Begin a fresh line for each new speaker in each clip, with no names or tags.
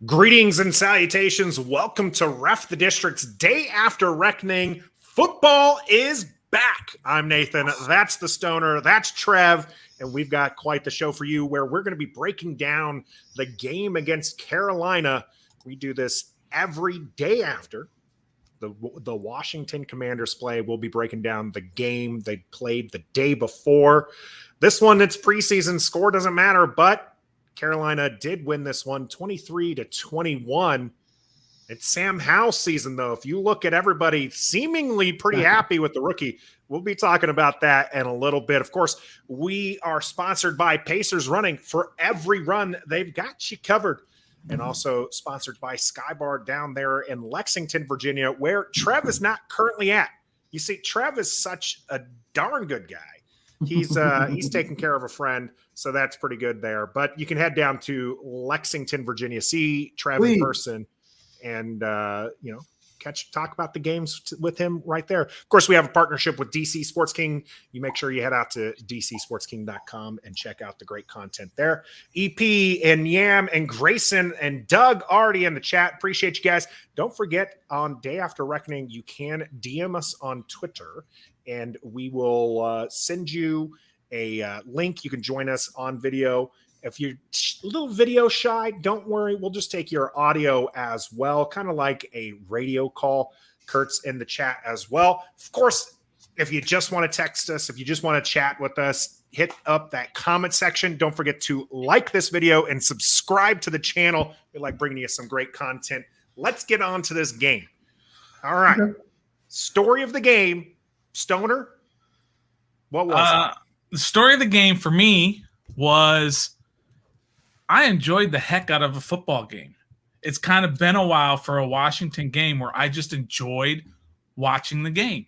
Greetings and salutations. Welcome to Ref the District's Day After Reckoning. Football is back. I'm Nathan. That's the Stoner. That's Trev. And we've got quite the show for you where we're going to be breaking down the game against Carolina. We do this every day after the Washington Commanders play. We'll be breaking down the game they played the day before. This one, it's preseason. Score doesn't matter, but Carolina did win this one 23-21. It's Sam Howell season, though. If you look at everybody seemingly pretty happy with the rookie, we'll be talking about that in a little bit. Of course, we are sponsored by Pacers Running. For every run, they've got you covered. And also sponsored by Skybar down there in Lexington, Virginia, where Trev is not currently at. You see, Trev is such a darn good guy. He's taking care of a friend, so that's pretty good there. But you can head down to Lexington, Virginia, see Trev in person, and talk about the games with him right there. Of course, we have a partnership with DC Sports King. You make sure you head out to dcsportsking.com and check out the great content there. EP and Yam and Grayson and Doug already in the chat. Appreciate you guys. Don't forget, on Day After Reckoning, you can DM us on Twitter, and we will send you a link. You can join us on video. If you're a little video shy, don't worry. We'll just take your audio as well, kind of like a radio call. Kurt's in the chat as well. Of course, if you just want to text us, if you just want to chat with us, hit up that comment section. Don't forget to like this video and subscribe to the channel. We like bringing you some great content. Let's get on to this game. All right. Okay. Story of the game, Stoner, what was it?
The story of the game for me was I enjoyed the heck out of a football game. It's kind of been a while for a Washington game where I just enjoyed watching the game.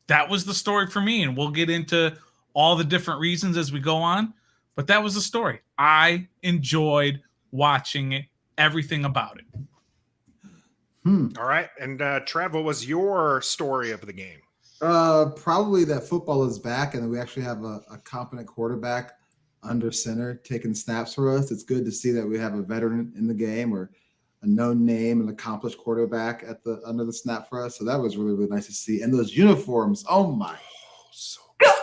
That was the story for me, and we'll get into all the different reasons as we go on, but that was the story. I enjoyed watching it, everything about it.
All right, and Trev, what was your story of the game?
Probably that football is back, and we actually have a competent quarterback under center taking snaps for us. It's good to see that we have a veteran in the game or a known name, an accomplished quarterback under the snap for us. So that was really, really nice to see. And those uniforms, oh my, so good.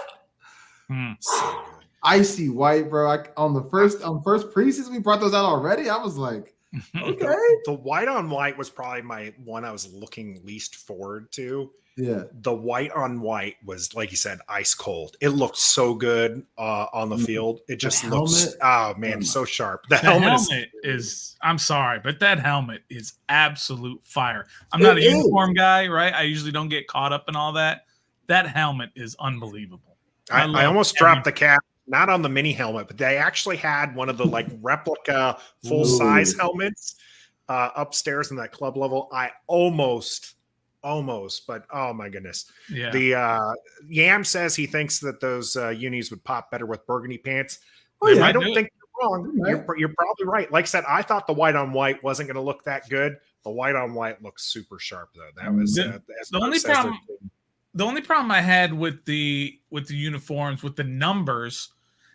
So good. Icy white, bro. On first preseason, we brought those out already. I was like, okay.
The white on white was probably my one I was looking least forward to.
Yeah,
the white on white was, like you said, ice cold. It looked so good on the field. It just looks, oh man, so sharp. The helmet
is I'm sorry, but that helmet is absolute fire. I'm not a uniform guy, right? I usually don't get caught up in all that. That helmet is unbelievable.
I almost dropped the cap, not on the mini helmet, but they actually had one of the like replica full size helmets upstairs in that club level. I almost, but oh my goodness.
Yeah.
The Yam says he thinks that those unis would pop better with burgundy pants.
Yeah,
I don't think you're wrong. Right. You're probably right. Like I said, I thought the white on white wasn't going to look that good. The white on white looks super sharp though. That was
the only problem. The only problem I had with the uniforms, with the numbers,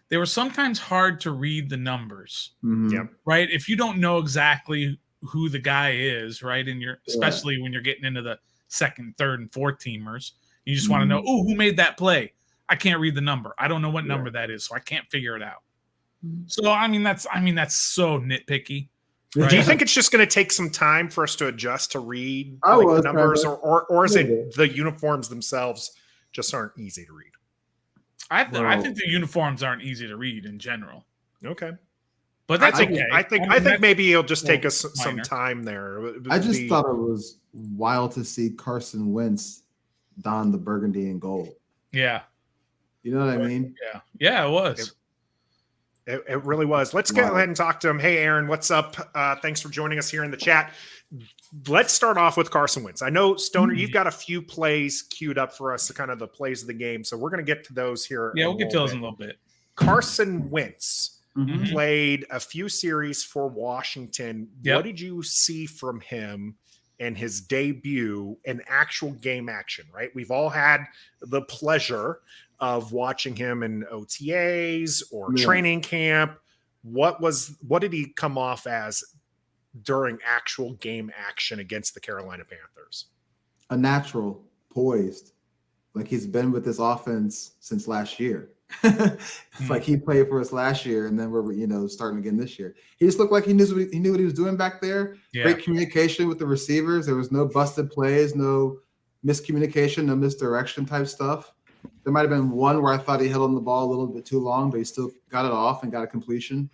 they were sometimes hard to read the numbers.
Mm-hmm.
Yep.
Right. If you don't know exactly who the guy is, right, and especially when you're getting into the second, third, and fourth teamers, you just want to know, who made that play? I can't read the number. I don't know what number that is, so I can't figure it out. So that's so nitpicky.
Right? Do you think it's just going to take some time for us to adjust to read the numbers, or is it the uniforms themselves just aren't easy to read?
I think the uniforms aren't easy to read in general.
Okay.
But that's
okay.
okay.
I think maybe it'll just take us some time there.
I just thought it was wild to see Carson Wentz don the burgundy and gold.
Yeah.
You know what I mean?
Yeah. Yeah, it was.
It really was. Let's go ahead and talk to him. Hey, Aaron, what's up? Thanks for joining us here in the chat. Let's start off with Carson Wentz. I know, Stoner, you've got a few plays queued up for us, kind of the plays of the game. So we're going to get to those here.
Yeah, we'll get to those in a little bit.
Carson Wentz played a few series for Washington.
Yep.
What did you see from him in his debut in actual game action, right? We've all had the pleasure of watching him in OTAs or training camp. What did he come off as during actual game action against the Carolina Panthers?
A natural, poised, like he's been with this offense since last year. It's like he played for us last year, and then we're starting again this year. He just looked like he knew what he was doing back there. Yeah. Great communication with the receivers. There was no busted plays, no miscommunication, no misdirection type stuff. There might have been one where I thought he held on the ball a little bit too long, but he still got it off and got a completion.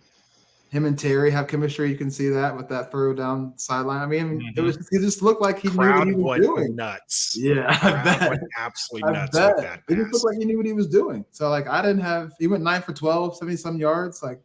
Him and Terry have chemistry. You can see that with that throw down sideline. I mean, he just looked like he knew what he was doing.
Nuts.
Yeah, I bet.
Went absolutely nuts with that pass.
It just looked like he knew what he was doing. So, like, he went 9 for 12, 70-some yards. Like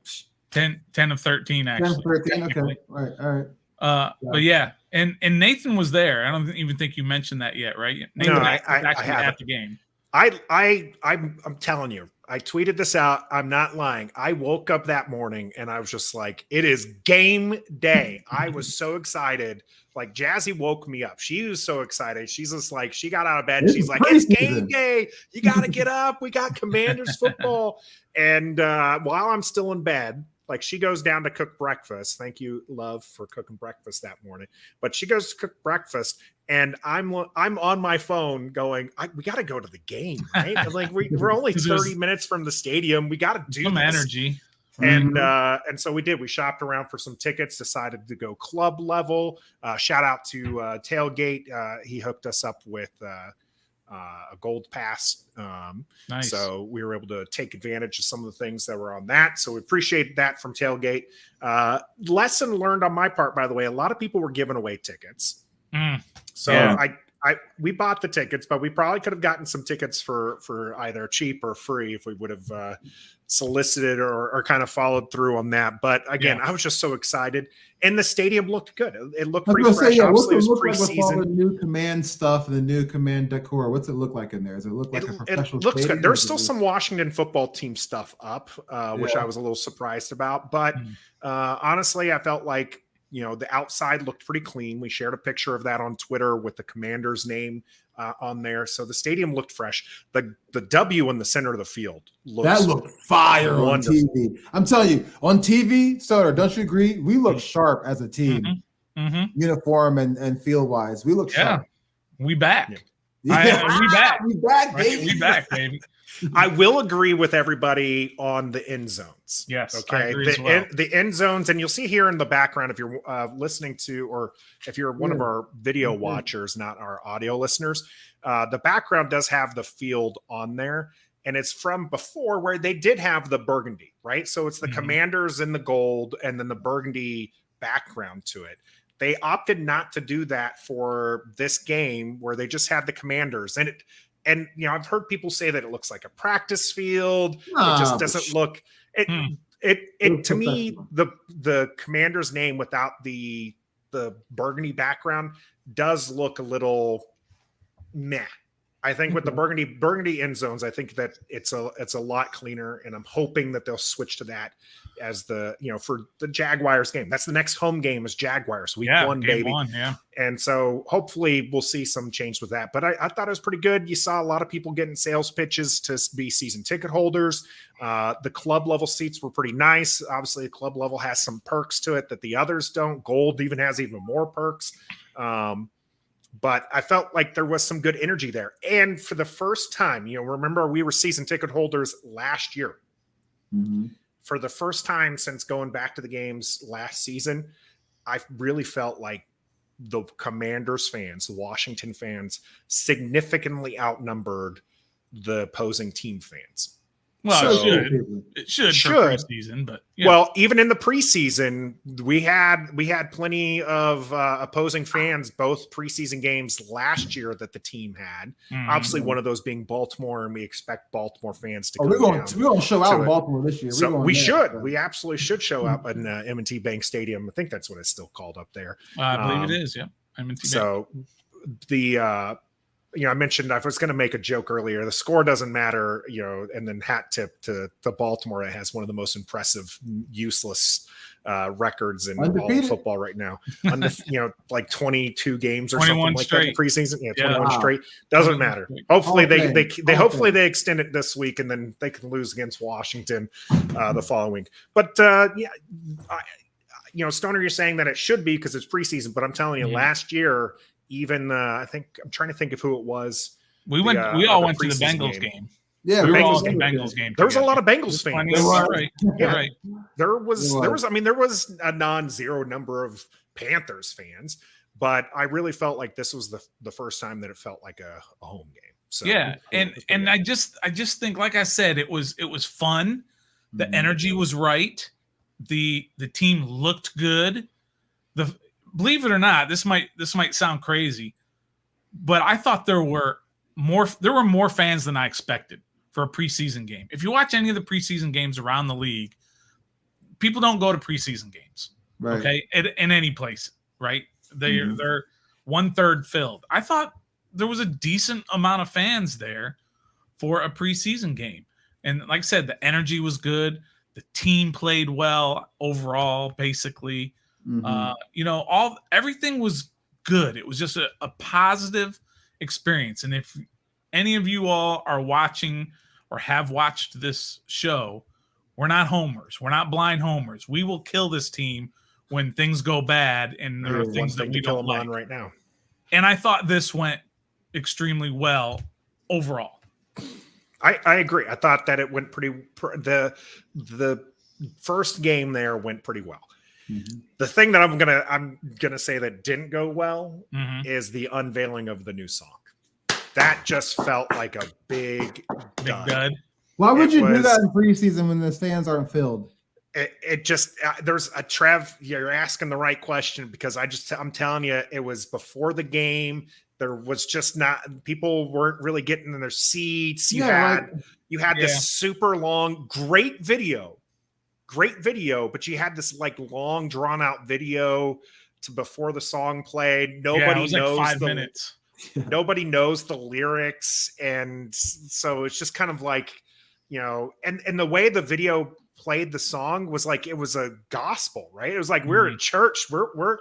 10 of 13, actually.
10 of 13, okay. All right.
But yeah, and Nathan was there. I don't even think you mentioned that yet, right? Nathan
I
actually
haven't.
at the game.
I'm telling you, I tweeted this out. I'm not lying. I woke up that morning and I was just like, it is game day. I was so excited. Like, Jazzy woke me up. She was so excited. She's just like, she got out of bed and she's like, it's game day. You got to get up. We got Commanders football. And while I'm still in bed, like, she goes down to cook breakfast. Thank you, love, for cooking breakfast that morning. But she goes to cook breakfast, and I'm on my phone going, we got to go to the game, right? And like, we're only 30 minutes from the stadium. We got to do
some
this.
Energy.
And so we did. We shopped around for some tickets, decided to go club level. Shout out to Tailgate. He hooked us up with a gold pass.
Nice.
So we were able to take advantage of some of the things that were on that. So we appreciate that from Tailgate. Lesson learned on my part, by the way. A lot of people were giving away tickets. So we bought the tickets, but we probably could have gotten some tickets for either cheap or free if we would have solicited or kind of followed through on that. But again, I was just so excited, and the stadium looked good. It looked pretty fresh. Obviously, it was preseason.
Like with all the new command stuff and the new command decor, what's it look like in there? Does it look like a professional?
It looks good. There's still some Washington football team stuff up, which I was a little surprised about. But honestly, I felt like, the outside looked pretty clean. We shared a picture of that on Twitter with the Commander's name on there. So the stadium looked fresh. The W in the center of the field
looked fire wonderful. On TV. I'm telling you, on TV, Stoner, don't you agree? We look sharp as a team, uniform and field wise. We look sharp.
We back.
We back. We back, baby.
We back, baby.
I will agree with everybody on the end zones.
Yes.
Okay. The end zones, and you'll see here in the background if you're listening to, or if you're one of our video watchers, not our audio listeners, the background does have the field on there, and it's from before where they did have the burgundy, right? So it's the Commanders in the gold and then the burgundy background to it. They opted not to do that for this game where they just had the Commanders. And I've heard people say that it looks like a practice field. It just doesn't look it to me, the Commander's name without the burgundy background does look a little meh. I think with the burgundy end zones, I think that it's a lot cleaner, and I'm hoping that they'll switch to that as for the Jaguars game. That's the next home game is Jaguars week 1, baby. And so hopefully we'll see some change with that. But I thought it was pretty good. You saw a lot of people getting sales pitches to be season ticket holders. The club level seats were pretty nice. Obviously, the club level has some perks to it that the others don't. Gold has even more perks. But I felt like there was some good energy there. And for the first time, remember we were season ticket holders last year. For the first time since going back to the games last season, I really felt like the Commanders fans, the Washington fans, significantly outnumbered the opposing team fans.
Well, it should for preseason, but
well, even in the preseason, we had plenty of opposing fans, both preseason games last year that the team had. Obviously, one of those being Baltimore, and we expect Baltimore fans to.
We're going to show out in Baltimore this year.
So we should. We absolutely should show up in M&T Bank Stadium. I think that's what it's still called up there.
I believe it is. Yeah, M&T Bank.
So the. I mentioned I was going to make a joke earlier. The score doesn't matter, and then hat tip to Baltimore. It has one of the most impressive, useless records in all of football right now. Like 22 games or something like that in preseason. 21 straight. Doesn't matter. Hopefully they extend it this week, and then they can lose against Washington the following week. But Stoner, you're saying that it should be because it's preseason, but I'm telling you, last year, even I think I'm trying to think of who it was.
We all went to the Bengals game.
Yeah,
we were all
Bengals
at the Bengals game.
There was a lot of Bengals fans.
Right.
Yeah.
Right.
There was a non-zero number of Panthers fans, but I really felt like this was the first time that it felt like a home game. So
yeah, and I just think, like I said, it was fun. The energy was right. The team looked good. Believe it or not, this might sound crazy, but I thought there were more fans than I expected for a preseason game. If you watch any of the preseason games around the league, people don't go to preseason games,
right.
Okay, in any place, right? They're 1/3 filled. I thought there was a decent amount of fans there for a preseason game, and like I said, the energy was good. The team played well overall, basically. Everything was good. It was just a positive experience. And if any of you all are watching or have watched this show, we're not homers. We're not blind homers. We will kill this team when things go bad, and there are things that we don't like
right now.
And I thought this went extremely well overall.
I agree. I thought that it went the first game there went pretty well. The thing that I'm gonna say that didn't go well is the unveiling of the new song. That just felt like a big dud.
Why would you do that in preseason when the stands aren't filled?
It just there's a Trev. You're asking the right question because I'm telling you, it was before the game. There was just people weren't really getting in their seats. You had this super long, great video, but you had this like long drawn out video to before the song played. Nobody knows
like 5 minutes.
Nobody knows the lyrics. And so it's just kind of like, and the way the video played the song was like it was a gospel, right? It was like we're in church. We're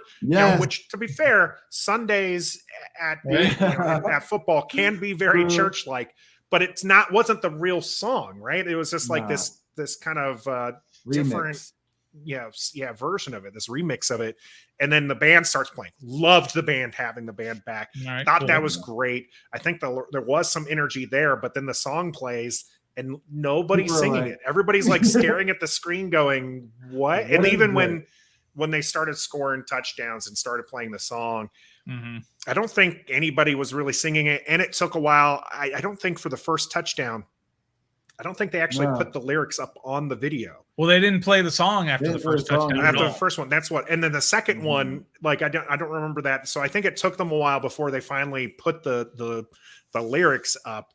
which, to be fair, Sundays at football can be very church-like, but wasn't the real song, right? It was just like this kind of different version of it, this remix of it. And then the band starts playing. Loved the band, having the band back.
Right,
Thought that was great. I think there was some energy there, but then the song plays and nobody's singing it. Everybody's like staring at the screen going, what? And even when they started scoring touchdowns and started playing the song, I don't think anybody was really singing it. And it took a while. I don't think for the first touchdown, I don't think they actually put the lyrics up on the video.
Well, they didn't play the song after the first touchdown.
After the first one, that's what. And then the second one, like I don't remember that. So I think it took them a while before they finally put the lyrics up,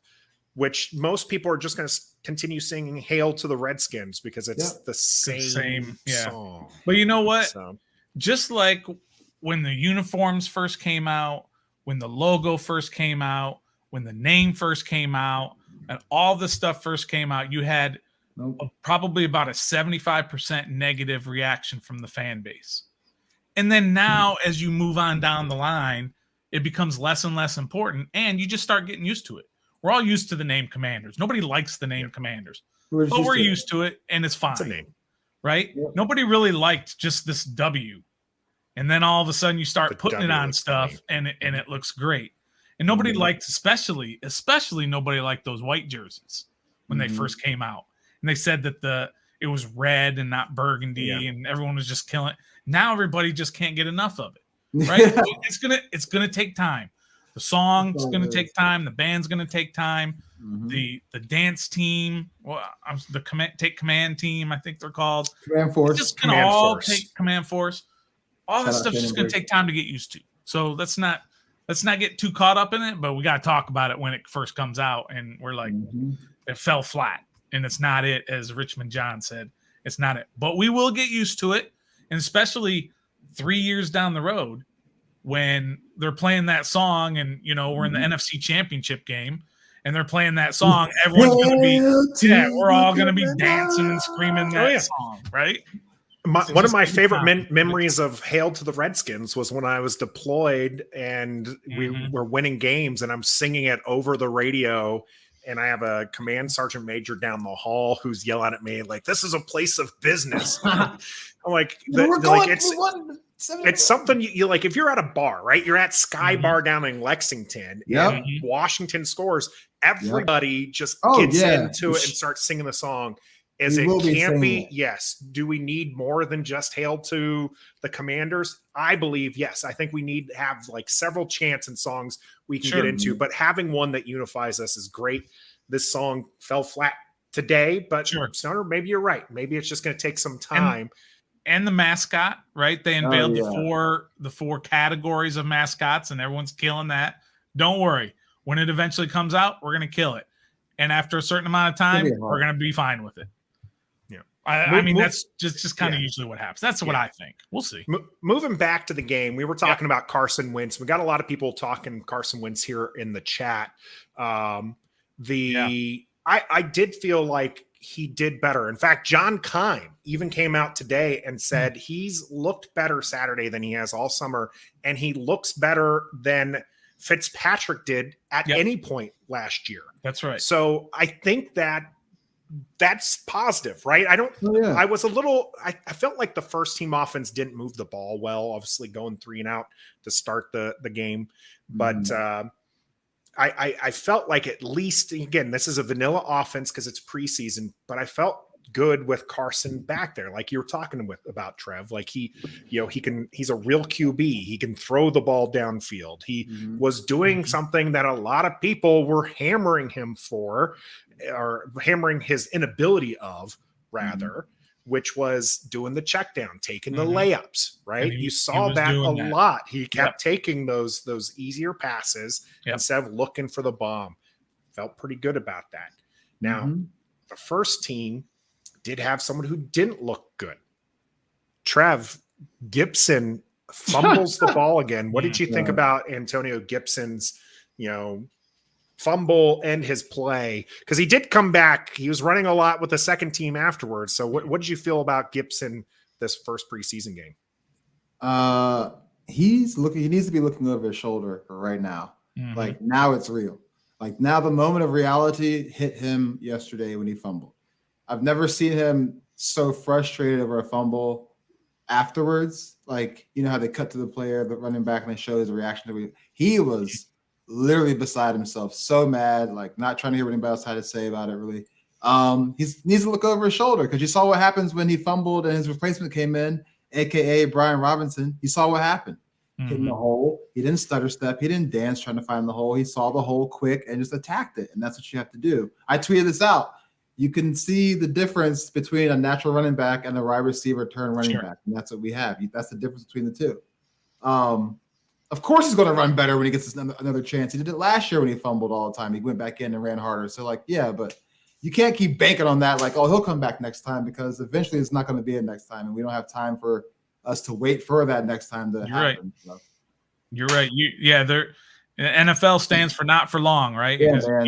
which most people are just going to continue singing "Hail to the Redskins" because it's the same song.
But you know what? Just like when the uniforms first came out, when the logo first came out, when the name first came out, and all this stuff first came out, you had probably about a 75% negative reaction from the fan base. And then now, as you move on down the line, it becomes less and less important, and you just start getting used to it. We're all used to the name Commanders. Nobody likes the name Commanders, but we're used to it, and it's fine. It's a name, right? Yeah. Nobody really liked just this W, and then all of a sudden you start putting it on stuff, and it looks great. And nobody liked, especially nobody liked those white jerseys when they first came out, and they said that it was red and not burgundy, and everyone was just killing it. Now everybody just can't get enough of it, right? It's gonna take time. The song's going to take time. The band's going to take time. The dance team, the command team, I think they're called.
Command Force.
It's just going to all take Command Force. All that stuff's just going to take time to get used to. So let's not get too caught up in it, but we got to talk about it when it first comes out. And we're like, it fell flat, and it's not it, as Richmond John said. It's not it. But we will get used to it, and especially 3 years down the road, when they're playing that song and, we're in the NFC Championship game and they're playing that song, everyone's going to be, we're all going to be dancing and screaming that song, right?
One of my favorite memories of Hail to the Redskins was when I was deployed and we were winning games and I'm singing it over the radio. And I have a command sergeant major down the hall who's yelling at me like, "This is a place of business." I'm like
We're
like
going. We won 7-0.
it's something you like. If you're at a bar, right? You're at Sky Bar down in Lexington, and Washington scores. Everybody just gets into it and starts singing the song. As it can be, yes. Do we need more than just hail to the Commanders? I believe, yes. I think we need to have like several chants and songs we can get into, but having one that unifies us is great. This song fell flat today, but Stoner, maybe you're right. Maybe it's just going to take some time.
And the mascot, right? They unveiled the four categories of mascots, and everyone's killing that. Don't worry. When it eventually comes out, we're going to kill it. And after a certain amount of time, we're going to be fine with it. I mean, that's just kind of usually what happens. That's what I think. We'll see.
Moving back to the game, we were talking about Carson Wentz. We got a lot of people talking Carson Wentz here in the chat. I did feel like he did better. In fact, John Kime even came out today and said he's looked better Saturday than he has all summer, and he looks better than Fitzpatrick did at any point last year.
That's right.
So I think that's positive, right? I was a little, I felt like the first team offense didn't move the ball well, obviously going 3 and out to start the game. But I felt like at least, again, this is a vanilla offense because it's preseason, but I felt good with Carson back there. Like you were talking about Trev, like he's a real QB. He can throw the ball downfield. He was doing something that a lot of people were hammering him for, or hammering his inability of, rather, which was doing the check down, taking the layups, right? You saw that a lot. He kept taking those easier passes instead of looking for the bomb. Felt pretty good about that. Now, the first team did have someone who didn't look good. Trev, Gibson fumbles the ball again. What did you think about Antonio Gibson's, fumble and his play? Because he did come back. He was running a lot with the second team afterwards. So what did you feel about Gibson this first preseason game?
He needs to be looking over his shoulder right now. Like now it's real. Like now the moment of reality hit him yesterday when he fumbled. I've never seen him so frustrated over a fumble afterwards. Like, you know how they cut to the player, the running back, and they show his reaction to it. He was literally beside himself, so mad, like not trying to hear what anybody else had to say about it, really. He needs to look over his shoulder because you saw what happens when he fumbled and his replacement came in, a.k.a. Brian Robinson. You saw what happened. Hitting the hole. He didn't stutter step. He didn't dance trying to find the hole. He saw the hole quick and just attacked it, and that's what you have to do. I tweeted this out. You can see the difference between a natural running back and a wide receiver turn running back. And that's what we have. That's the difference between the two. Of course he's going to run better when he gets another chance. He did it last year when he fumbled all the time. He went back in and ran harder. So, but you can't keep banking on that. Like, he'll come back next time, because eventually it's not going to be it next time. And we don't have time for us to wait for that next time to happen.
Right.
So.
You're right. NFL stands for not for long, right?
Yeah,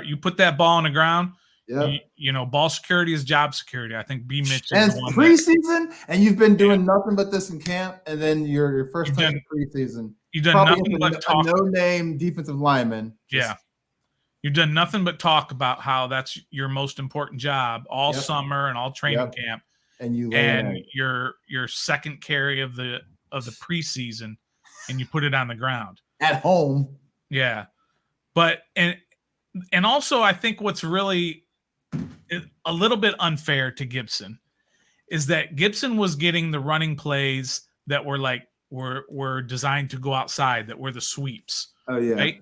you put that ball on the ground. Yeah, ball security is job security. I think B. Mitch
is the one preseason, and you've been doing nothing but this in camp, and then your first time in preseason.
You've done nothing but talk.
No-name defensive lineman.
You've done nothing but talk about how that's your most important job all summer and all training camp, and your second carry of the preseason, and you put it on the ground
at home.
Yeah, but and also I think what's really a little bit unfair to Gibson is that Gibson was getting the running plays that were designed to go outside, that were the sweeps.
Oh yeah.
Right?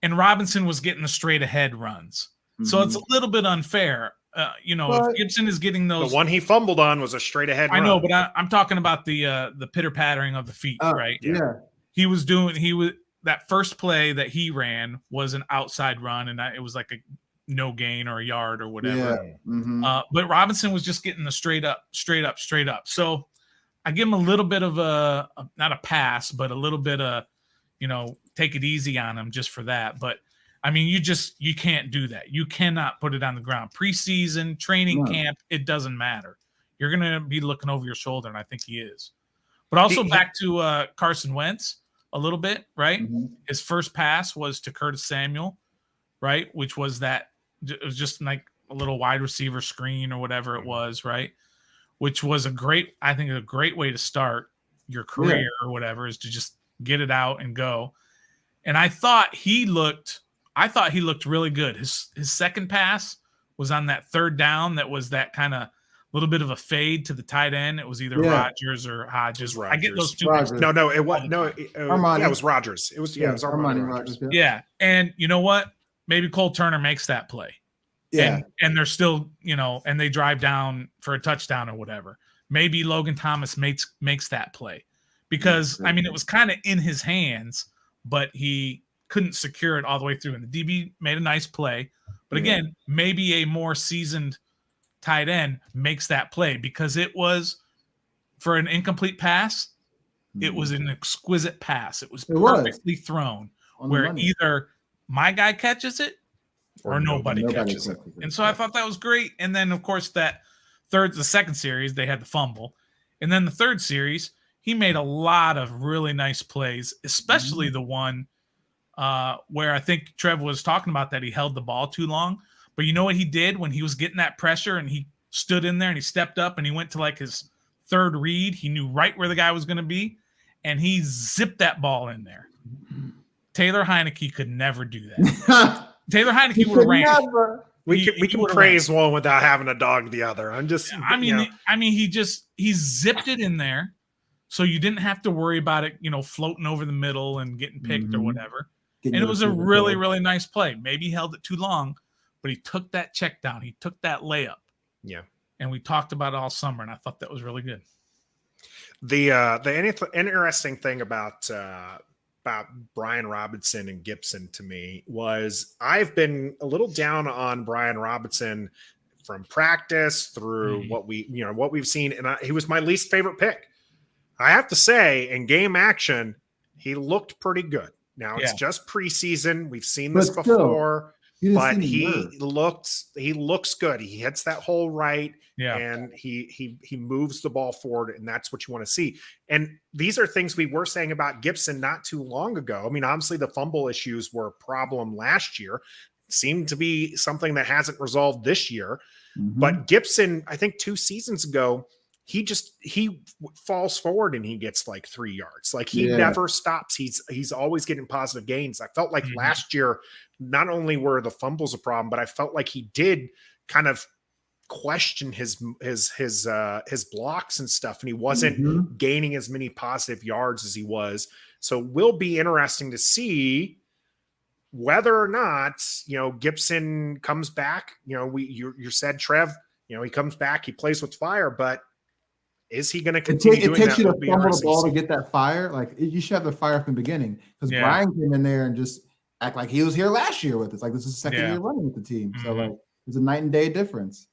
And Robinson was getting the straight ahead runs. So it's a little bit unfair. If Gibson is getting those,
the one he fumbled on was a straight ahead run.
I know, but I'm talking about the pitter pattering of the feet, right?
Yeah.
That first play that he ran was an outside run, and it was like a no gain or a yard or whatever.
Yeah.
But Robinson was just getting the straight up. So I give him a little bit of not a pass, but a little bit of, take it easy on him just for that. But I mean, you can't do that. You cannot put it on the ground. Preseason, training camp, it doesn't matter. You're going to be looking over your shoulder, and I think he is. But also back to Carson Wentz a little bit, right? His first pass was to Curtis Samuel, right? Which was it was just like a little wide receiver screen or whatever it was, right? which was a great way to start your career or whatever, is to just get it out and go. And I thought he looked really good. His second pass was on that third down. That was that kind of little bit of a fade to the tight end. It was either Rodgers or Hodges. I get those two.
No, it was it was Rodgers. It was Armani Rodgers.
Yeah. And you know what? Maybe Cole Turner makes that play. Yeah. And they're still, and they drive down for a touchdown or whatever. Maybe Logan Thomas makes that play because, it was kind of in his hands, but he couldn't secure it all the way through. And the DB made a nice play. But again, maybe a more seasoned tight end makes that play because it was, for an incomplete pass, it was an exquisite pass. It was perfectly thrown where either my guy catches it or nobody catches it. And so I thought that was great. And then, of course, the second series, they had the fumble. And then the third series, he made a lot of really nice plays, especially the one where I think Trev was talking about that he held the ball too long. But you know what he did when he was getting that pressure and he stood in there and he stepped up and he went to like his third read. He knew right where the guy was going to be, and he zipped that ball in there. Taylor Heineke could never do that. Taylor Heineke would have ran.
We can praise one without having to dog the other. I'm just.
He zipped it in there, so you didn't have to worry about it, floating over the middle and getting picked or whatever. And it was a really, really nice play. Maybe he held it too long, but he took that check down. He took that layup.
Yeah.
And we talked about it all summer, and I thought that was really good.
The interesting thing about Brian Robinson and Gibson to me was I've been a little down on Brian Robinson from practice through what we've seen, and he was my least favorite pick. I have to say, in game action, he looked pretty good. Now it's just preseason. We've seen this before. But he looks good. He hits that hole right, and he moves the ball forward, and that's what you want to see. And these are things we were saying about Gibson not too long ago. Obviously the fumble issues were a problem last year, seemed to be something that hasn't resolved this year. But Gibson, I think 2 seasons ago, he falls forward and he gets like 3 yards. Like he never stops. He's always getting positive gains. I felt like last year, not only were the fumbles a problem, but I felt like he did kind of question his blocks and stuff, and he wasn't gaining as many positive yards as he was. So it will be interesting to see whether or not Gibson comes back. You said, Trev, he comes back, he plays with fire, but is he going to continue doing that?
It takes you to fumble the ball to get that fire. Like you should have the fire from the beginning, because Brian came in there and just act like he was here last year with us. Like this is the second year running with the team. So like there's a night and day difference.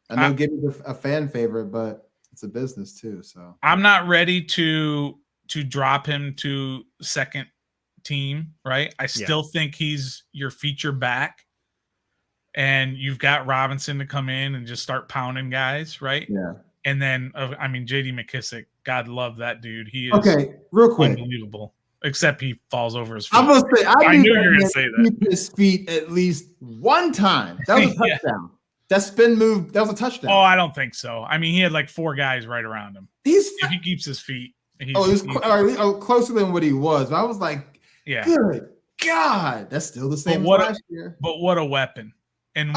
I know Gibby's a fan favorite, but it's a business too. So
I'm not ready to drop him to second team, right? I still think he's your feature back. And you've got Robinson to come in and just start pounding guys, right?
Yeah.
And then, J.D. McKissick, God love that dude. He is
real quick,
unbelievable. Except he falls over his feet.
I'm gonna say, I knew you were
going to say that.
Keep his feet at least one time. That was a touchdown. That spin move, that was a touchdown.
Oh, I don't think so. He had like 4 guys right around him. If he keeps his feet,
he was closer than what he was. I was like, good God, that's still the same as last year.
But what a weapon! And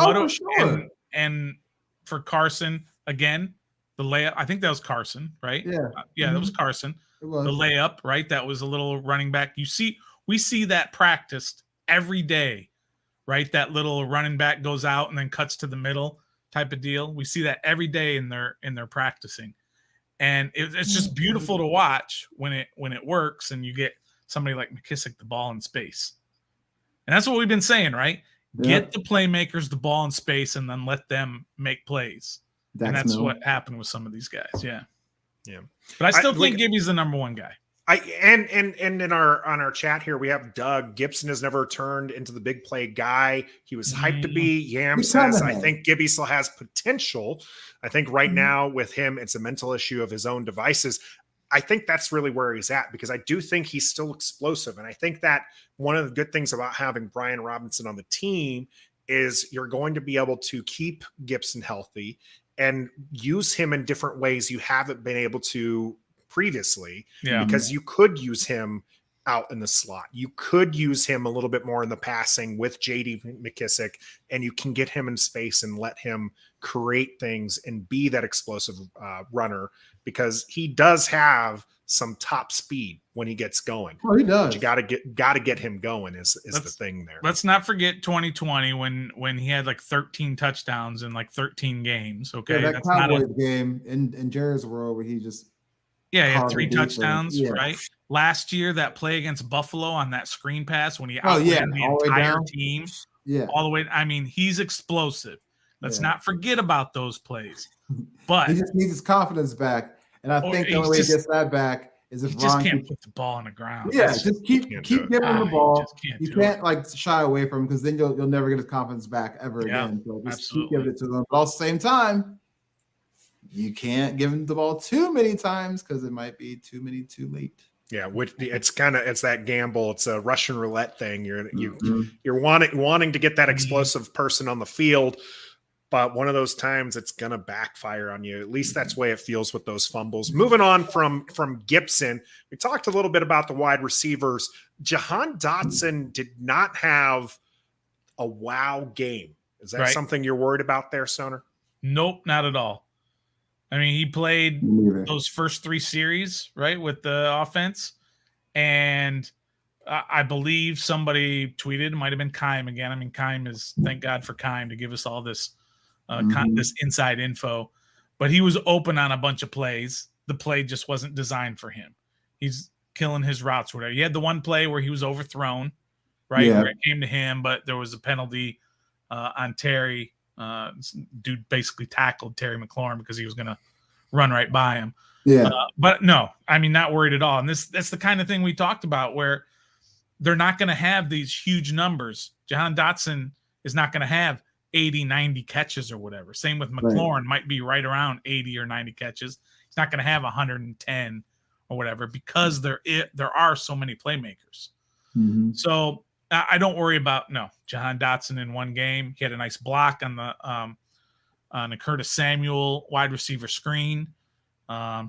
and for Carson again. The layup, I think that was Carson, right?
Yeah.
That was Carson.
It was.
The layup, right? That was a little running back. We see that practiced every day, right? That little running back goes out and then cuts to the middle type of deal. We see that every day in their practicing, and it's just beautiful to watch when it works and you get somebody like McKissick the ball in space. And that's what we've been saying, right? Yeah. Get the playmakers the ball in space and then let them make plays. That's what happened with some of these guys. Yeah. But I still think Gibby's the number one guy.
And in our chat here, we have Doug. Gibson has never turned into the big play guy he was hyped to be. Yam says, I think Gibby still has potential. I think right now with him, it's a mental issue of his own devices. I think that's really where he's at, because I do think he's still explosive. And I think that one of the good things about having Brian Robinson on the team is you're going to be able to keep Gibson healthy. and use him in different ways you haven't been able to previously.
Yeah.
Because you could use him out in the slot. You could use him a little bit more in the passing with JD McKissick, and you can get him in space and let him create things and be that explosive runner, because he does have some top speed when he gets going.
Oh, he does.
But you got to get him going is the thing there.
Let's not forget 2020 when he had like 13 touchdowns in like 13 games. Okay,
Yeah, that
that's
Cowboys game in Jared's world where he just
he had
carved
3
the defense.
touchdowns,
Yeah.
right? Last year, that play against Buffalo on that screen pass when he
Oh, yeah,
outran the
all the way
entire
down.
team,
Yeah.
all the way. I mean, he's explosive. Let's
Yeah.
not forget about those plays. But
He just needs his confidence back. And I think the
he's
only way he
just-
gets that back is if
he just
Ron
can't
keeps,
put the ball on the ground.
yeah,
That's
just keep
can't
giving
do it.
him the
You
ball.
just can't
You
do
can't
it.
like shy away from him, because then you'll never get his confidence back ever
Yeah,
again. So just
absolutely.
keep giving it to him. But at the same time, you can't give him the ball too many times, because it might be too many too late.
Yeah, it's that gamble. It's a Russian roulette thing.
Mhm.
You're wanting to get that explosive person on the field, but one of those times it's gonna backfire on you. At least that's the way it feels with those fumbles. Moving on from Gibson, we talked a little bit about the wide receivers. Jahan Dotson did not have a wow game. Is that
Right.
something you're worried about there, Stoner?
Nope, not at all. I mean, he played
Me neither.
those first 3 series, right, with the offense. And I believe somebody tweeted, it might have been Keim again. I mean, Keim is, thank God for Keim to give us all this this inside info. But he was open on a bunch of plays. The play just wasn't designed for him. He's killing his routes, whatever. He had the one play where he was overthrown, right,
Yeah.
where it came to him, but there was a penalty on Terry. Dude basically tackled Terry McLaurin because he was going to run right by him.
Yeah.
But no, I mean, not worried at all. And that's the kind of thing we talked about, where they're not going to have these huge numbers. Jahan Dotson is not going to have 80, 90 catches or whatever. Same with McLaurin, might be right around 80 or 90 catches. He's not going to have 110 or whatever, because there are so many playmakers.
Mhm.
So I don't worry about Jahan Dotson in one game. He had a nice block on the Curtis Samuel wide receiver screen.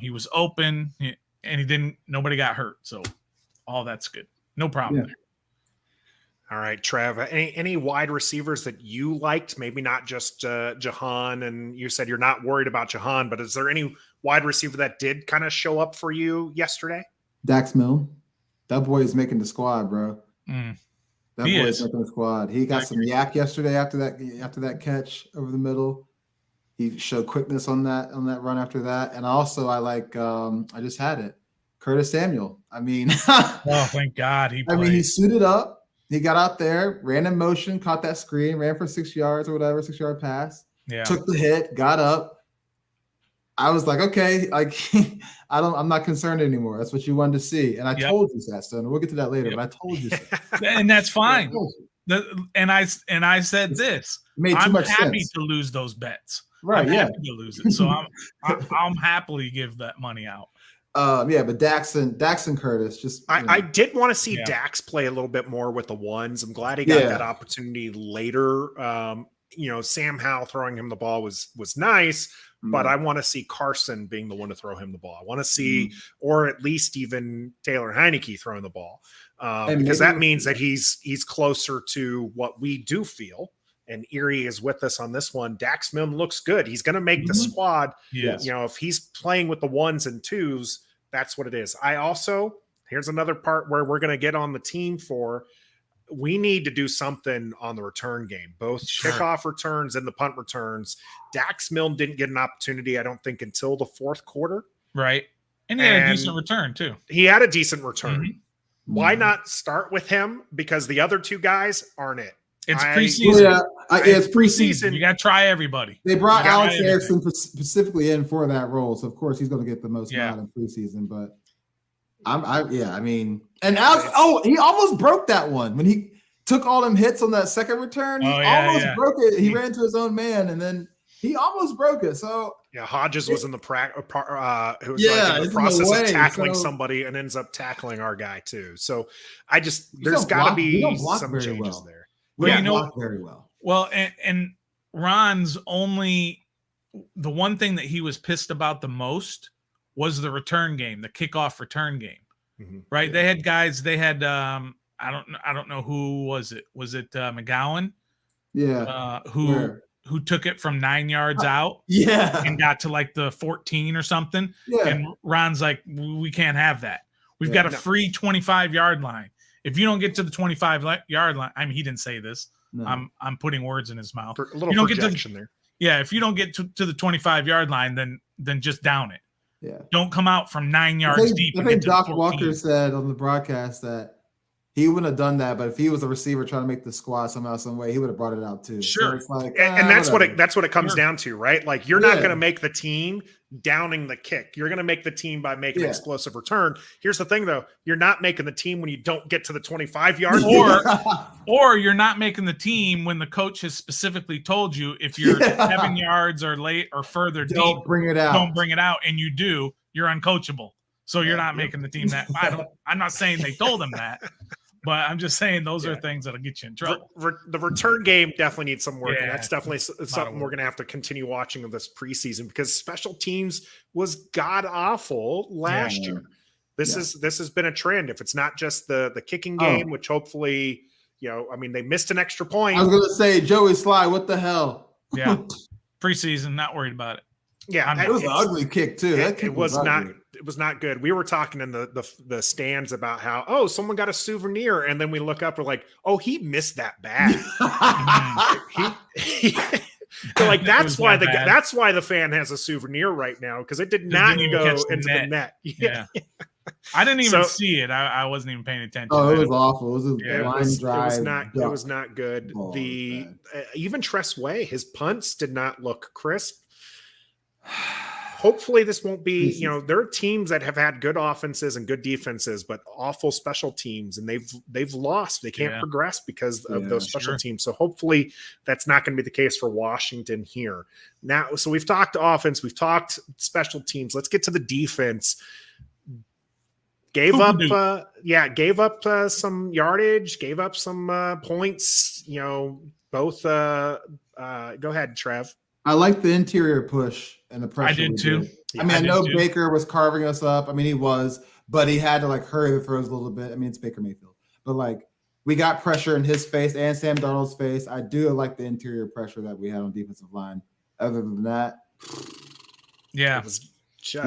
He was open, and nobody got hurt. So all that's good. No problem there.
All right, Trev, any wide receivers that you liked? Maybe not just Jahan, and you said you're not worried about Jahan, but is there any wide receiver that did kind of show up for you yesterday?
Dax Milne. That boy is making the squad, bro. That
He
boy
is.
is making the squad. He got some yak yesterday after that catch over the middle. He showed quickness on that run after that. And also I like I just had it. Curtis Samuel. I mean,
Oh, thank God he played.
he suited up. He got out there, ran in motion, caught that screen, ran for 6 yards or whatever, 6-yard pass.
Yeah.
Took the hit, got up. I was like, okay, like I'm not concerned anymore. That's what you wanted to see. And I told you that, Stoner. We'll get to that later, but I told you so.
And that's fine. And I said this.
It made too
I'm
much
happy
sense.
to lose those bets.
Right,
I'm
yeah.
happy to lose it. So I'm happily give that money out.
But Dax and Curtis just
I did want to see
Yeah.
Dax play a little bit more with the ones. I'm glad he got that opportunity later. Sam Howell throwing him the ball was nice, but I want to see Carson being the one to throw him the ball. I want to see, or at least even Taylor Heineke throwing the ball, because that means that he's closer to what we do feel. And Erie is with us on this one. Dax Milne looks good. He's going to make the squad.
Yes.
If he's playing with the ones and twos, that's what it is. Here's another part where we're going to get on the team for. We need to do something on the return game, both kickoff returns and the punt returns. Dax Milne didn't get an opportunity, I don't think, until the fourth quarter.
Right. And he had a decent return too.
He had a decent return. Why not start with him? Because the other two guys aren't it.
It's preseason.
It's preseason.
You got to try everybody.
They brought Alex
everything.
Erickson specifically in for that role, so of course he's going to get the most amount in preseason. But and Alex, he almost broke that one when he took all them hits on that second return. He almost broke it. He ran to his own man, and then he almost broke it. So
Hodges was in the process
the
of
way,
tackling somebody and ends up tackling our guy too. So there's got to be some changes there.
We don't block very well.
Well, and Ron's only the one thing that he was pissed about the most was the return game, the kickoff return game.
Mm-hmm.
Right? They had guys. They had I don't know who was it. Was it McGowan?
Yeah.
Who took it from 9 yards out?
Yeah.
And got to like the 14 or something.
Yeah.
And Ron's like, we can't have that. We've got a free 25-yard line. If you don't get to the 25-yard line, I mean, he didn't say this. No. I'm putting words in his mouth.
A little projection there.
Yeah, if you don't get to the 25-yard line, then just down it.
Yeah.
Don't come out from 9 yards deep.
I think Doc Walker said on the broadcast that he wouldn't have done that, but if he was a receiver trying to make the squad somehow, some way, he would have brought it out too.
Sure.
So it's like,
and that's what it comes down to, right? Like you're not going to make the team downing the kick. You're going to make the team by making an explosive return. Here's the thing, though: you're not making the team when you don't get to the 25-yard line,
or you're not making the team when the coach has specifically told you if you're 7 yards or late or further deep,
don't bring it out,
and you do, you're uncoachable. So you're not making the team that. I'm not saying they told him that. But I'm just saying those are things that'll get you in trouble.
The return game definitely needs some work, and that's definitely something we're going to have to continue watching of this preseason because special teams was god awful last year. This has been a trend. If it's not just the kicking game, which hopefully, they missed an extra point.
I was going to say Joey Sly, what the hell?
Yeah, preseason, not worried about it.
Yeah,
it was an ugly kick too.
It was not good. We were talking in the stands about how someone got a souvenir, and then we look up, we're like, he missed that bad. Like that's why the fan has a souvenir right now because it did not go into the net.
Yeah. I didn't even see it. I wasn't even paying attention.
Oh, it was awful. It was a line drive.
It was not good. Even Tress Way, his punts did not look crisp. Hopefully this won't be, there are teams that have had good offenses and good defenses, but awful special teams, and they've lost. They can't progress because of those special teams. So hopefully that's not going to be the case for Washington here. Now, so we've talked offense, we've talked special teams. Let's get to the defense. Gave up some yardage, gave up some points, both go ahead, Trev.
I like the interior push and the pressure.
I did too.
I know Baker was carving us up. I mean, he was, but he had to hurry the throws a little bit. I mean, it's Baker Mayfield, but we got pressure in his face and Sam Darnold's face. I do like the interior pressure that we had on defensive line. Other than that, we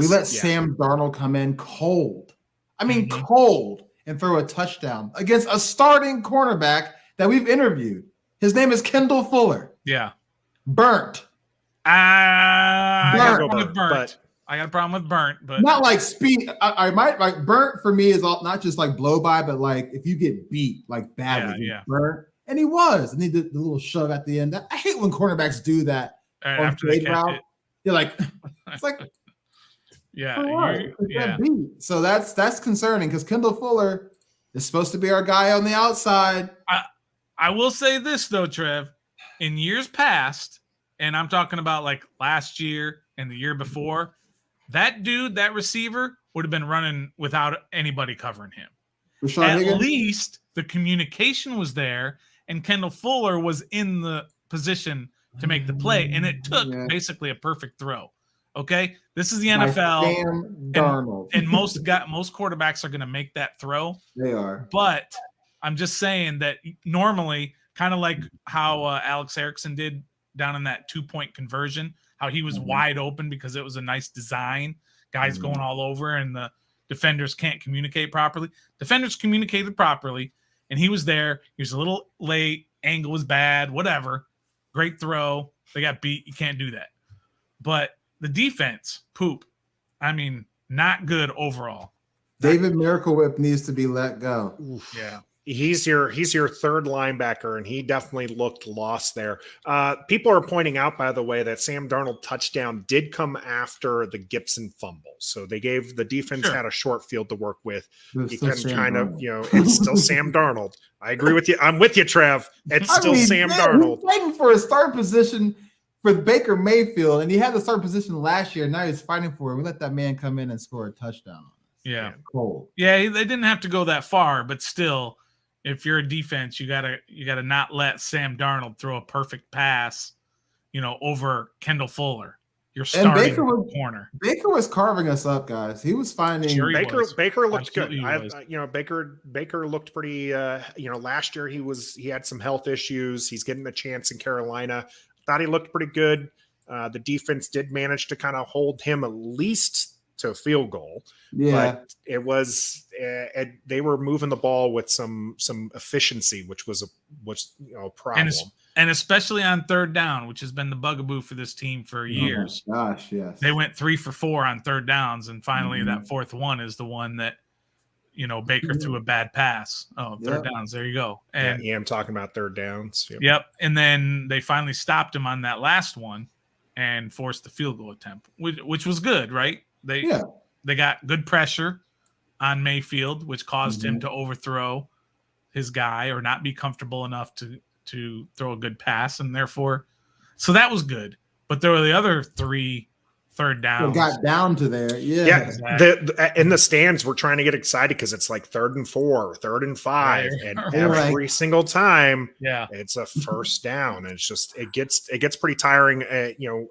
let Sam Darnold come in cold. I mean, cold and throw a touchdown against a starting cornerback that we've interviewed. His name is Kendall Fuller.
Yeah.
Burnt.
I got a problem with burnt, but
not like speed. I might burnt for me is not just blow by, but if you get beat badly, burnt. And he was, and he did the little shove at the end. I hate when cornerbacks do that on trade route. You're like, it's like, beat. So that's concerning because Kendall Fuller is supposed to be our guy on the outside.
I will say this though, Trev, in years past. And I'm talking about last year and the year before, that receiver would have been running without anybody covering him. At least the communication was there and Kendall Fuller was in the position to make the play. And it took basically a perfect throw. Okay. This is the NFL. And most quarterbacks are going to make that throw.
They are.
But I'm just saying that normally, kind of like how Alex Erickson did down in that 2-point conversion, how he was wide open because it was a nice design, guys going all over and the defenders can't communicate properly. Defenders communicated properly and he was there. He was a little late. Angle was bad, whatever. Great throw. They got beat. You can't do that. But the defense, poop. I mean, not good overall.
David Miracle Whip needs to be let go.
Oof. Yeah. He's your third linebacker, and he definitely looked lost there. People are pointing out, by the way, that Sam Darnold touchdown did come after the Gibson fumble. So they gave the defense had a short field to work with. You can kind of, it's still Sam Darnold. I agree with you. I'm with you, Trev. It's still Sam Darnold.
He's fighting for a start position for Baker Mayfield, and he had the start position last year. Now he's fighting for it. We let that man come in and score a touchdown.
Yeah.
Cold.
Yeah, they didn't have to go that far, but still, if you're a defense, you gotta not let Sam Darnold throw a perfect pass, over Kendall Fuller. you're starting
corner. Baker was carving us up, guys. He was finding
Baker looked
Absolutely
good. Baker looked pretty. Last year he had some health issues. He's getting a chance in Carolina. Thought he looked pretty good. The defense did manage to kind of hold him at least to a field goal.
Yeah,
but it was they were moving the ball with some efficiency, which was a problem.
And especially on third down, which has been the bugaboo for this team for years.
Oh gosh, yes.
They went 3 for 4 on third downs, and finally that fourth one is the one that Baker threw a bad pass. Oh, third downs. There you go. And
I'm talking about third downs.
Yep. And then they finally stopped him on that last one and forced the field goal attempt, which was good, right? They got good pressure on Mayfield, which caused him to overthrow his guy or not be comfortable enough to throw a good pass, and therefore, so that was good. But there were the other 3 third downs.
Got down to there,
exactly. In the stands, we're trying to get excited because it's like 3rd and 4, 3rd and 5, and every single time, it's a first down. And it's just it gets pretty tiring,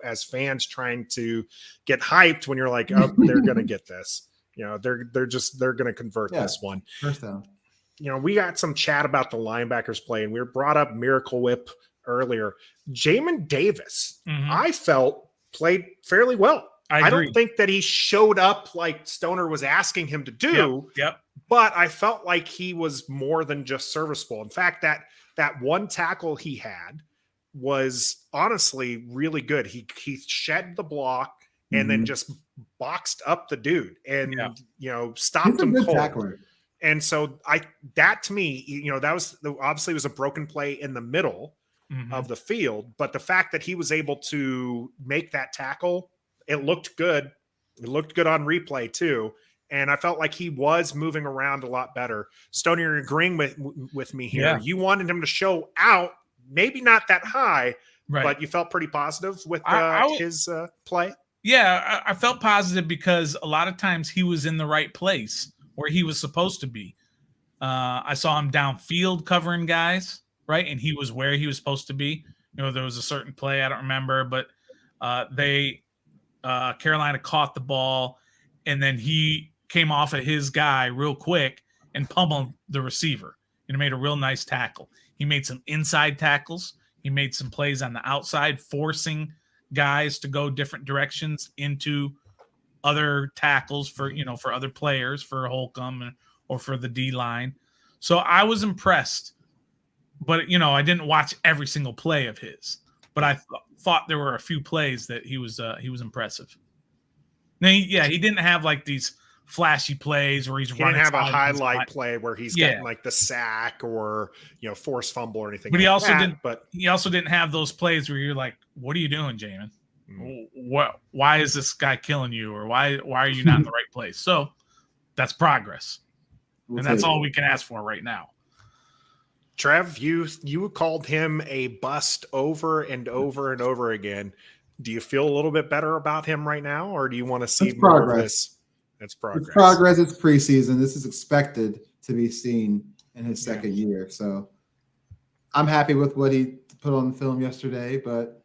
as fans trying to get hyped when you're like, oh, they're gonna get this. They're gonna convert this one.
First down.
We got some chat about the linebackers play, and we brought up Miracle Whip earlier. Jamin Davis, I felt played fairly well. I don't think that he showed up like Stoner was asking him to do.
Yep.
But I felt like he was more than just serviceable. In fact, that one tackle he had was honestly really good. He shed the block and then just boxed up the dude and stopped him cold. Tackler. And so that to me, that was obviously was a broken play in the middle of the field, but the fact that he was able to make that tackle, it looked good. It looked good on replay too. And I felt like he was moving around a lot better. Stoney, you're agreeing with me here. Yeah. You wanted him to show out, maybe not that high, but you felt pretty positive with his play.
Yeah, I felt positive because a lot of times he was in the right place where he was supposed to be. I saw him downfield covering guys, right? And he was where he was supposed to be. There was a certain play, I don't remember, but Carolina caught the ball, and then he came off of his guy real quick and pummeled the receiver and made a real nice tackle. He made some inside tackles. He made some plays on the outside, forcing guys to go different directions into other tackles for other players, for Holcomb or for the D line. So I was impressed, but I didn't watch every single play of his, but I thought there were a few plays that he was impressive. Now, he didn't have like these flashy plays where he's running.
He didn't have a highlight play where he's getting like the sack or forced fumble or anything.
But he also didn't. But he also didn't have those plays where you're like, "What are you doing, Jamin? Why is this guy killing you? Or why are you not in the right place?" So that's progress, and that's all we can ask for right now.
Trev, you called him a bust over and over and over again. Do you feel a little bit better about him right now, or do you want to see more of this? It's progress.
It's progress. It's preseason. This is expected to be seen in his second year. So I'm happy with what he put on film yesterday, but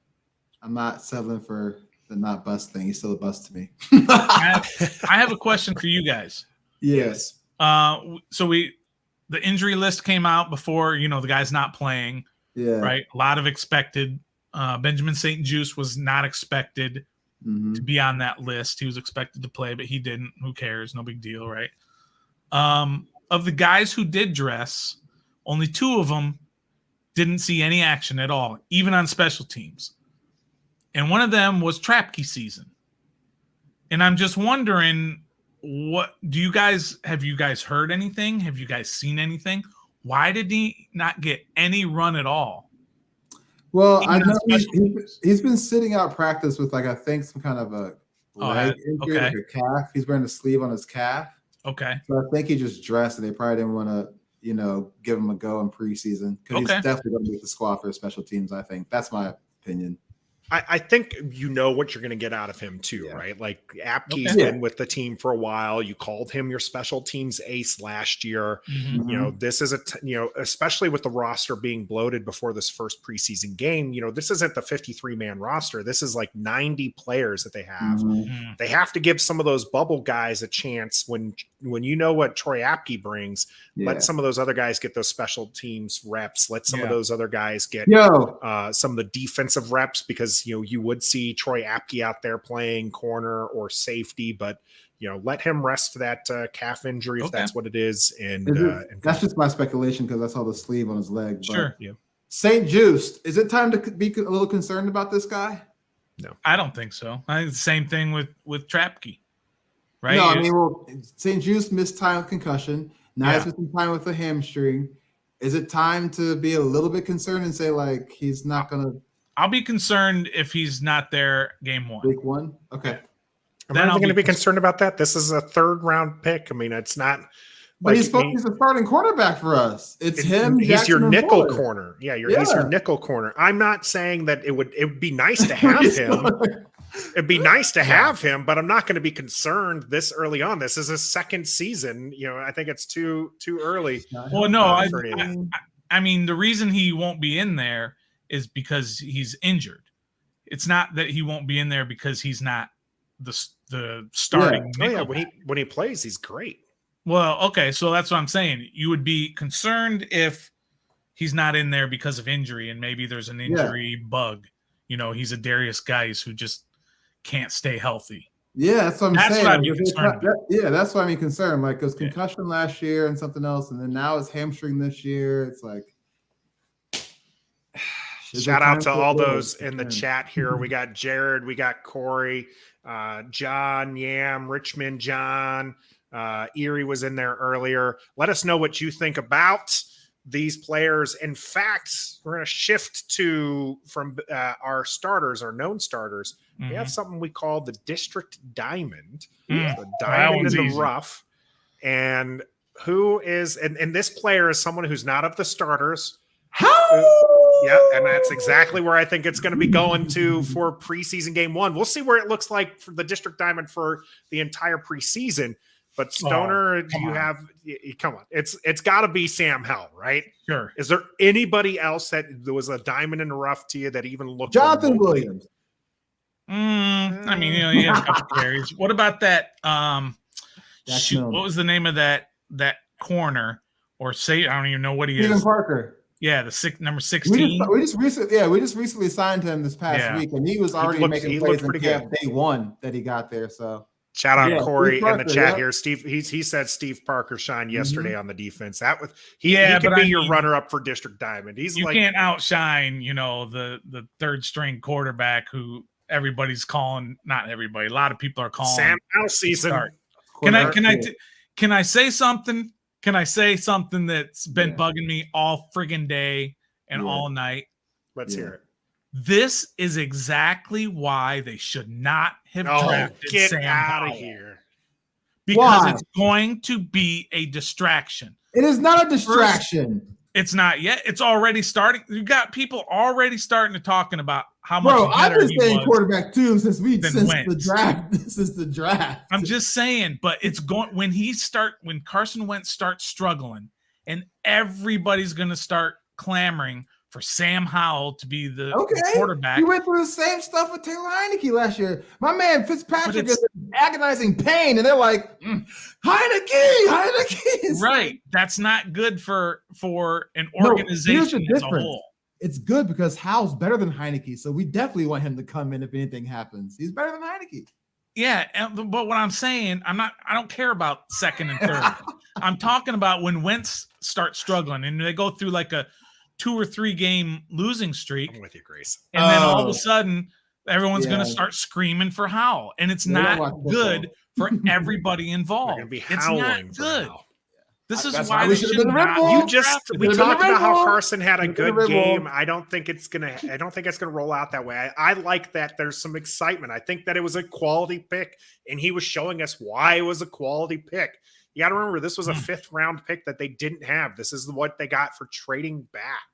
I'm not settling for the not bust thing. He's still a bust to me.
I have a question for you guys.
Yes.
So the injury list came out before, the guy's not playing.
Yeah.
Right. A lot of expected. Benjamin St-Juste was not expected to be on that list. He was expected to play, but he didn't. Who cares? No big deal, right? Of the guys who did dress, only 2 of them didn't see any action at all, even on special teams. And one of them was Trapke season. And I'm just wondering, have you guys heard anything? Have you guys seen anything? Why did he not get any run at all?
Well, I know he's been sitting out practice with I think some kind of a leg injury, like a calf. He's wearing a sleeve on his calf.
Okay.
So I think he just dressed, and they probably didn't want to, give him a go in preseason because he's definitely going to make the squad for special teams. I think that's my opinion.
I think you know what you're going to get out of him too, right? Like Apke's been with the team for a while. You called him your special teams ace last year.
Mm-hmm.
You know, this is especially with the roster being bloated before this first preseason game, this isn't the 53-man roster. This is like 90 players that they have.
Mm-hmm.
They have to give some of those bubble guys a chance when you know what Troy Apke brings. Let some of those other guys get those special teams reps. Let some of those other guys get some of the defensive reps, because you would see Troy Apke out there playing corner or safety, but let him rest that calf injury if that's what it is. And
that's just my speculation because I saw the sleeve on his leg.
Sure.
Yeah. St. Juiced, is it time to be a little concerned about this guy?
No,
I don't think so. I think the same thing with Trapke, right?
No, I mean, St. Juiced missed time with concussion. Now he's missing time with a hamstring. Is it time to be a little bit concerned and say like he's not going to?
I'll be concerned if he's not there game one.
Week one? Okay.
I'm not going to be concerned about that. This is a 3rd round pick. I mean, it's not.
But he's a starting cornerback for us. It's him.
He's
Jackson,
your
and
nickel
Fuller.
corner. Yeah, he's your nickel corner. I'm not saying that it would be nice to have him. It'd be nice to have him, but I'm not going to be concerned this early on. This is his 2nd season. I think it's too early.
Well, no, I mean, the reason he won't be in there is because he's injured. It's not that he won't be in there because he's not the starting.
Yeah. When he plays, he's great.
Well, okay, so that's what I'm saying. You would be concerned if he's not in there because of injury, and maybe there's an injury bug. He's a Darius Geis who just can't stay healthy.
Yeah, that's what I'm saying.
What I'd be concerned about.
That's why I'm concerned. Like, because concussion last year and something else, and then now it's hamstring this year. It's like.
Shout out to all those in the chat here. We got Jared, we got Corey, John, Yam, Richmond, John, Erie was in there earlier. Let us know what you think about these players. In fact, we're going to shift from our starters, our known starters. We have something we call the District Diamond, the diamond in the rough. And and this player is someone who's not of the starters. Yeah, and that's exactly where I think it's going to be going to for preseason game 1. We'll see where it looks like for the District Diamond for the entire preseason. But Stoner, come on. It's got to be Sam Howell, right?
Sure.
Is there anybody else that there was a diamond in the rough to you that even looked?
Jonathan Williams.
I mean, he has a couple carries. What about that? What was the name of that corner? Or I don't even know what he
Steven
is.
Parker.
Yeah, number 16.
We just recently signed him this past week, and he was already making plays in camp day 1 that he got there. So
shout out Corey Parker, in the chat here. Steve, he said Steve Parker shined yesterday on the defense. That was he could be your runner-up for District Diamond. You
can't outshine, the 3rd string quarterback who everybody's calling. Not everybody. A lot of people are calling
Sam Howell season.
Can I say something? Can I say something that's been bugging me all friggin' day and all night?
Let's hear it.
This is exactly why they should not have drafted Sam
out
Howell.
Of here.
Because it's going to be a distraction.
It is not a distraction.
It's not yet. It's already starting. You got people already starting to talking about how much
I've been saying quarterback 2 since the draft.
I'm just saying, but it's going when Carson Wentz starts struggling, and everybody's going to start clamoring for Sam Howell to be the quarterback.
You went through the same stuff with Taylor Heineke last year. My man Fitzpatrick is in agonizing pain, and they're like, Heineke.
Right. That's not good for an organization as a whole.
It's good because Howell's better than Heineke, so we definitely want him to come in if anything happens. He's better than Heineke.
Yeah, but what I'm saying, I don't care about 2nd and 3rd. I'm talking about when Wentz starts struggling and they go through like a 2 or 3 game losing streak.
I'm with you, Grace.
And then all of a sudden, everyone's going to start screaming for Howell, and it's not good for everybody involved. It's not good. This is why they should not.
We talked about how Carson had a good game. I don't think it's gonna roll out that way. I like that there's some excitement. I think that it was a quality pick, and he was showing us why it was a quality pick. You got to remember, this was a 5th round pick that they didn't have. This is what they got for trading back.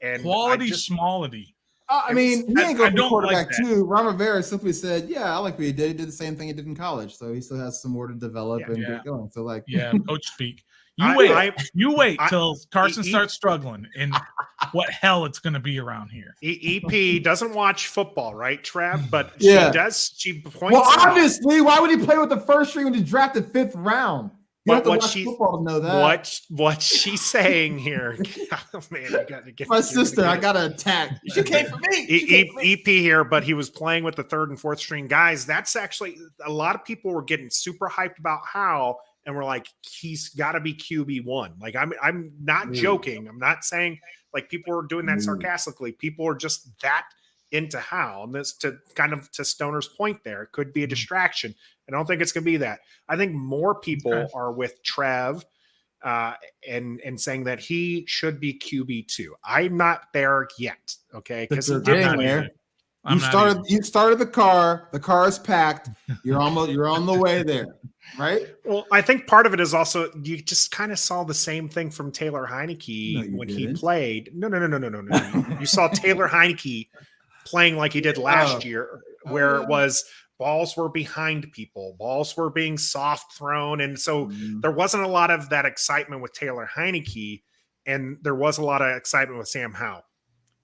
And
quality, smallity.
I mean, he ain't going to be quarterback too. Ron Rivera simply said, "Yeah, I like what he did. He did the same thing he did in college, so he still has some more to develop and get going." So, like,
coach speak. You wait till Carson starts struggling, and what hell it's going to be around here.
EP doesn't watch football, right, Trav? But she does. She points.
Well, obviously, why would he play with the first string when he drafted 5th round? You have to watch football to know that.
What she's saying here, oh, man, you got to get
my sister. I got to attack. She came for me.
EP here, but he was playing with the 3rd and 4th string guys. That's actually a lot of people were getting super hyped about Howell, and we're like, he's got to be QB1. Like I'm not joking. I'm not saying like people are doing that sarcastically. People are just that into Howell, and this to Stoner's point there, it could be a distraction. I don't think it's going to be that. I think more people are with Trev and saying that he should be QB2. I'm not there yet, okay? Because
you started the car. The car is packed. You're on the way there, right?
Well, I think part of it is also you just kind of saw the same thing from Taylor Heineke when he played. No. You saw Taylor Heineke playing like he did last year, where it was balls were behind people, balls were being soft thrown. And so there wasn't a lot of that excitement with Taylor Heineke, and there was a lot of excitement with Sam Howell.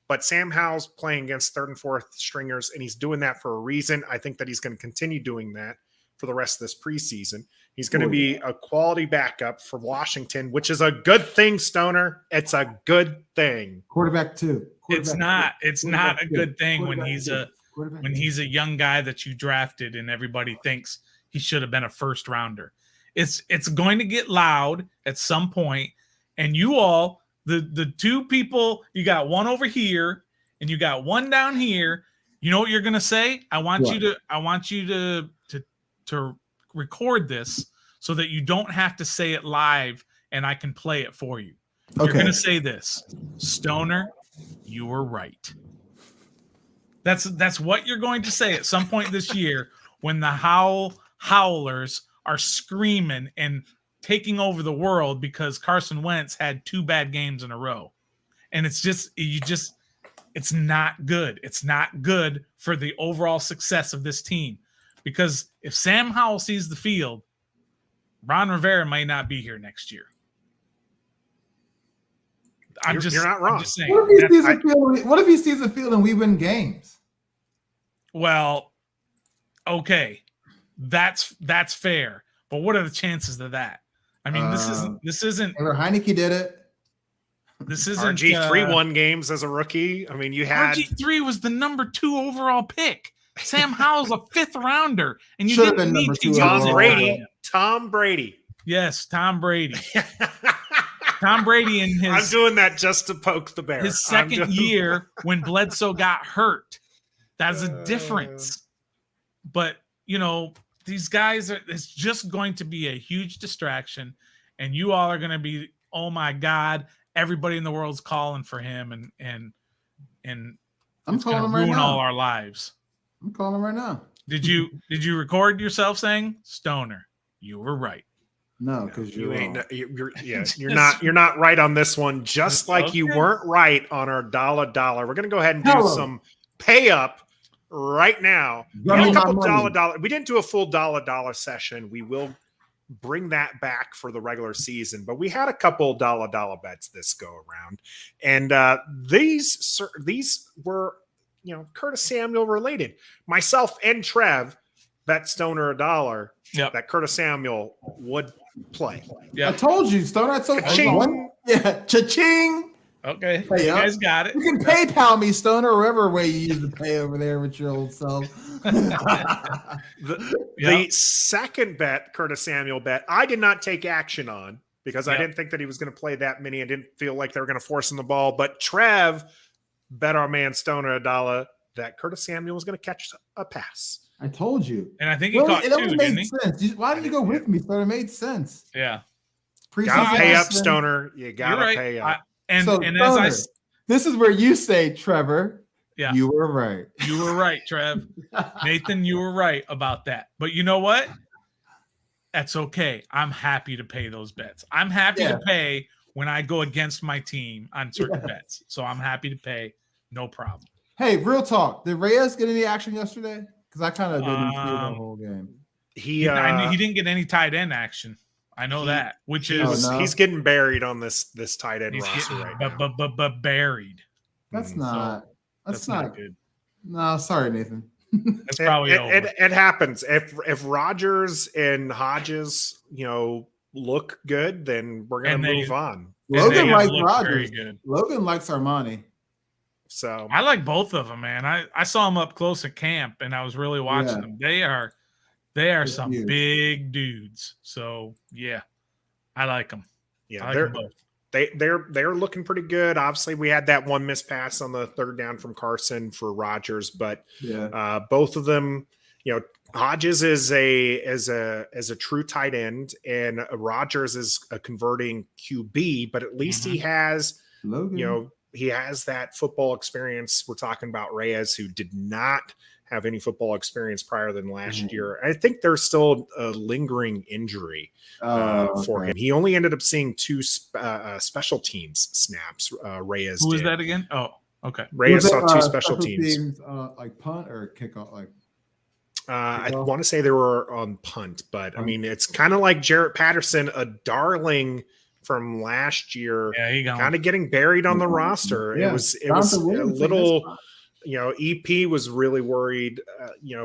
But Sam Howell's playing against 3rd and 4th stringers, and he's doing that for a reason. I think that he's going to continue doing that for the rest of this preseason. He's going to be a quality backup for Washington, which is a good thing, Stoner. It's a good thing.
Quarterback 2.
It's not a good thing when he's a young guy that you drafted and everybody thinks he should have been a 1st rounder. It's going to get loud at some point, and you all, the 2 people, you got one over here and you got one down here. You know what you're going to say? I want you to record this so that you don't have to say it live and I can play it for you. Okay. You're going to say this: Stoner, you were right. That's what you're going to say at some point this year when the Howlers are screaming and taking over the world because Carson Wentz had 2 bad games in a row. And it's not good. It's not good for the overall success of this team. Because if Sam Howell sees the field, Ron Rivera may not be here next year.
You're not wrong.
I'm just saying. What if he sees the field and we win games?
Well, okay, that's fair. But what are the chances of that? I mean, this isn't.
Heineke did it.
This isn't.
RG3 won games as a rookie. I mean, you had
RG3 was the number 2 overall pick. Sam Howell's a 5th rounder, and you
should
didn't need
to.
Tom Brady.
Yes, Tom Brady. Tom Brady in his.
I'm doing that just to poke the bear.
His second year when Bledsoe got hurt. That's a difference. But, these guys it's just going to be a huge distraction, and you all are going to be, oh my God, everybody in the world's calling for him, and
I'm calling him right
ruin
now.
All our lives.
I'm calling him right now.
Did you record yourself saying, Stoner, you were right?
No, because you're
not right on this one. Just like you weren't right on our dollar. We're gonna go ahead and do some pay up right now. We had a couple dollar. We didn't do a full dollar session. We will bring that back for the regular season, but we had a couple dollar bets this go around, and these were Curtis Samuel related. Myself and Trev bet Stoner $1 that Curtis Samuel would play.
Yeah, I told you, Stoner. I told you. Yeah, cha-ching.
Okay, you guys got it.
You can PayPal me, Stoner, or whatever way you use to pay over there with your old self.
The second bet, Curtis Samuel bet, I did not take action on because I didn't think that he was going to play that many. I didn't feel like they were going to force him the ball. But Trev bet our man Stoner $1 that Curtis Samuel was going to catch a pass.
I told you.
And I think he caught 2, didn't he?
Sense. Why did you go with me, Stoner? It made sense.
Yeah.
Gotta pay up, Stoner. You gotta pay up.
Stoner, this is where you say, Trevor, you were right.
You were right, Trev. Nathan, you were right about that. But you know what? That's okay. I'm happy to pay those bets. I'm happy to pay when I go against my team on certain bets. So I'm happy to pay. No problem.
Hey, real talk. Did Reyes get any action yesterday? Because I kind of didn't see the whole game.
He didn't get any tight end action. I know that, which is
he's getting buried on this tight end roster right now.
But buried.
That's not
good.
No, sorry, Nathan.
That's probably over.
It happens. If Rodgers and Hodges, look good, then we're gonna move on.
Logan likes Rodgers. Logan likes Armani.
So
I like both of them, man. I saw them up close at camp, and I was really watching them. They are some big dudes. So yeah, I like them.
Yeah, they're both. They're looking pretty good. Obviously, we had that one missed pass on the third down from Carson for Rodgers, but both of them, Hodges is a true tight end, and Rodgers is a converting QB. But at least he has Logan. He has that football experience. We're talking about Reyes, who did not have any football experience prior than last year. I think there's still a lingering injury for him. He only ended up seeing 2 special teams snaps. Reyes
Who was that again? Oh, okay.
Reyes saw 2 special teams.
Like punt or kickoff?
I want to say they were on punt, but I mean, it's kind of like Jarrett Patterson, a darling from last year, kind of getting buried on the roster.
Yeah.
It was a little, EP was really worried,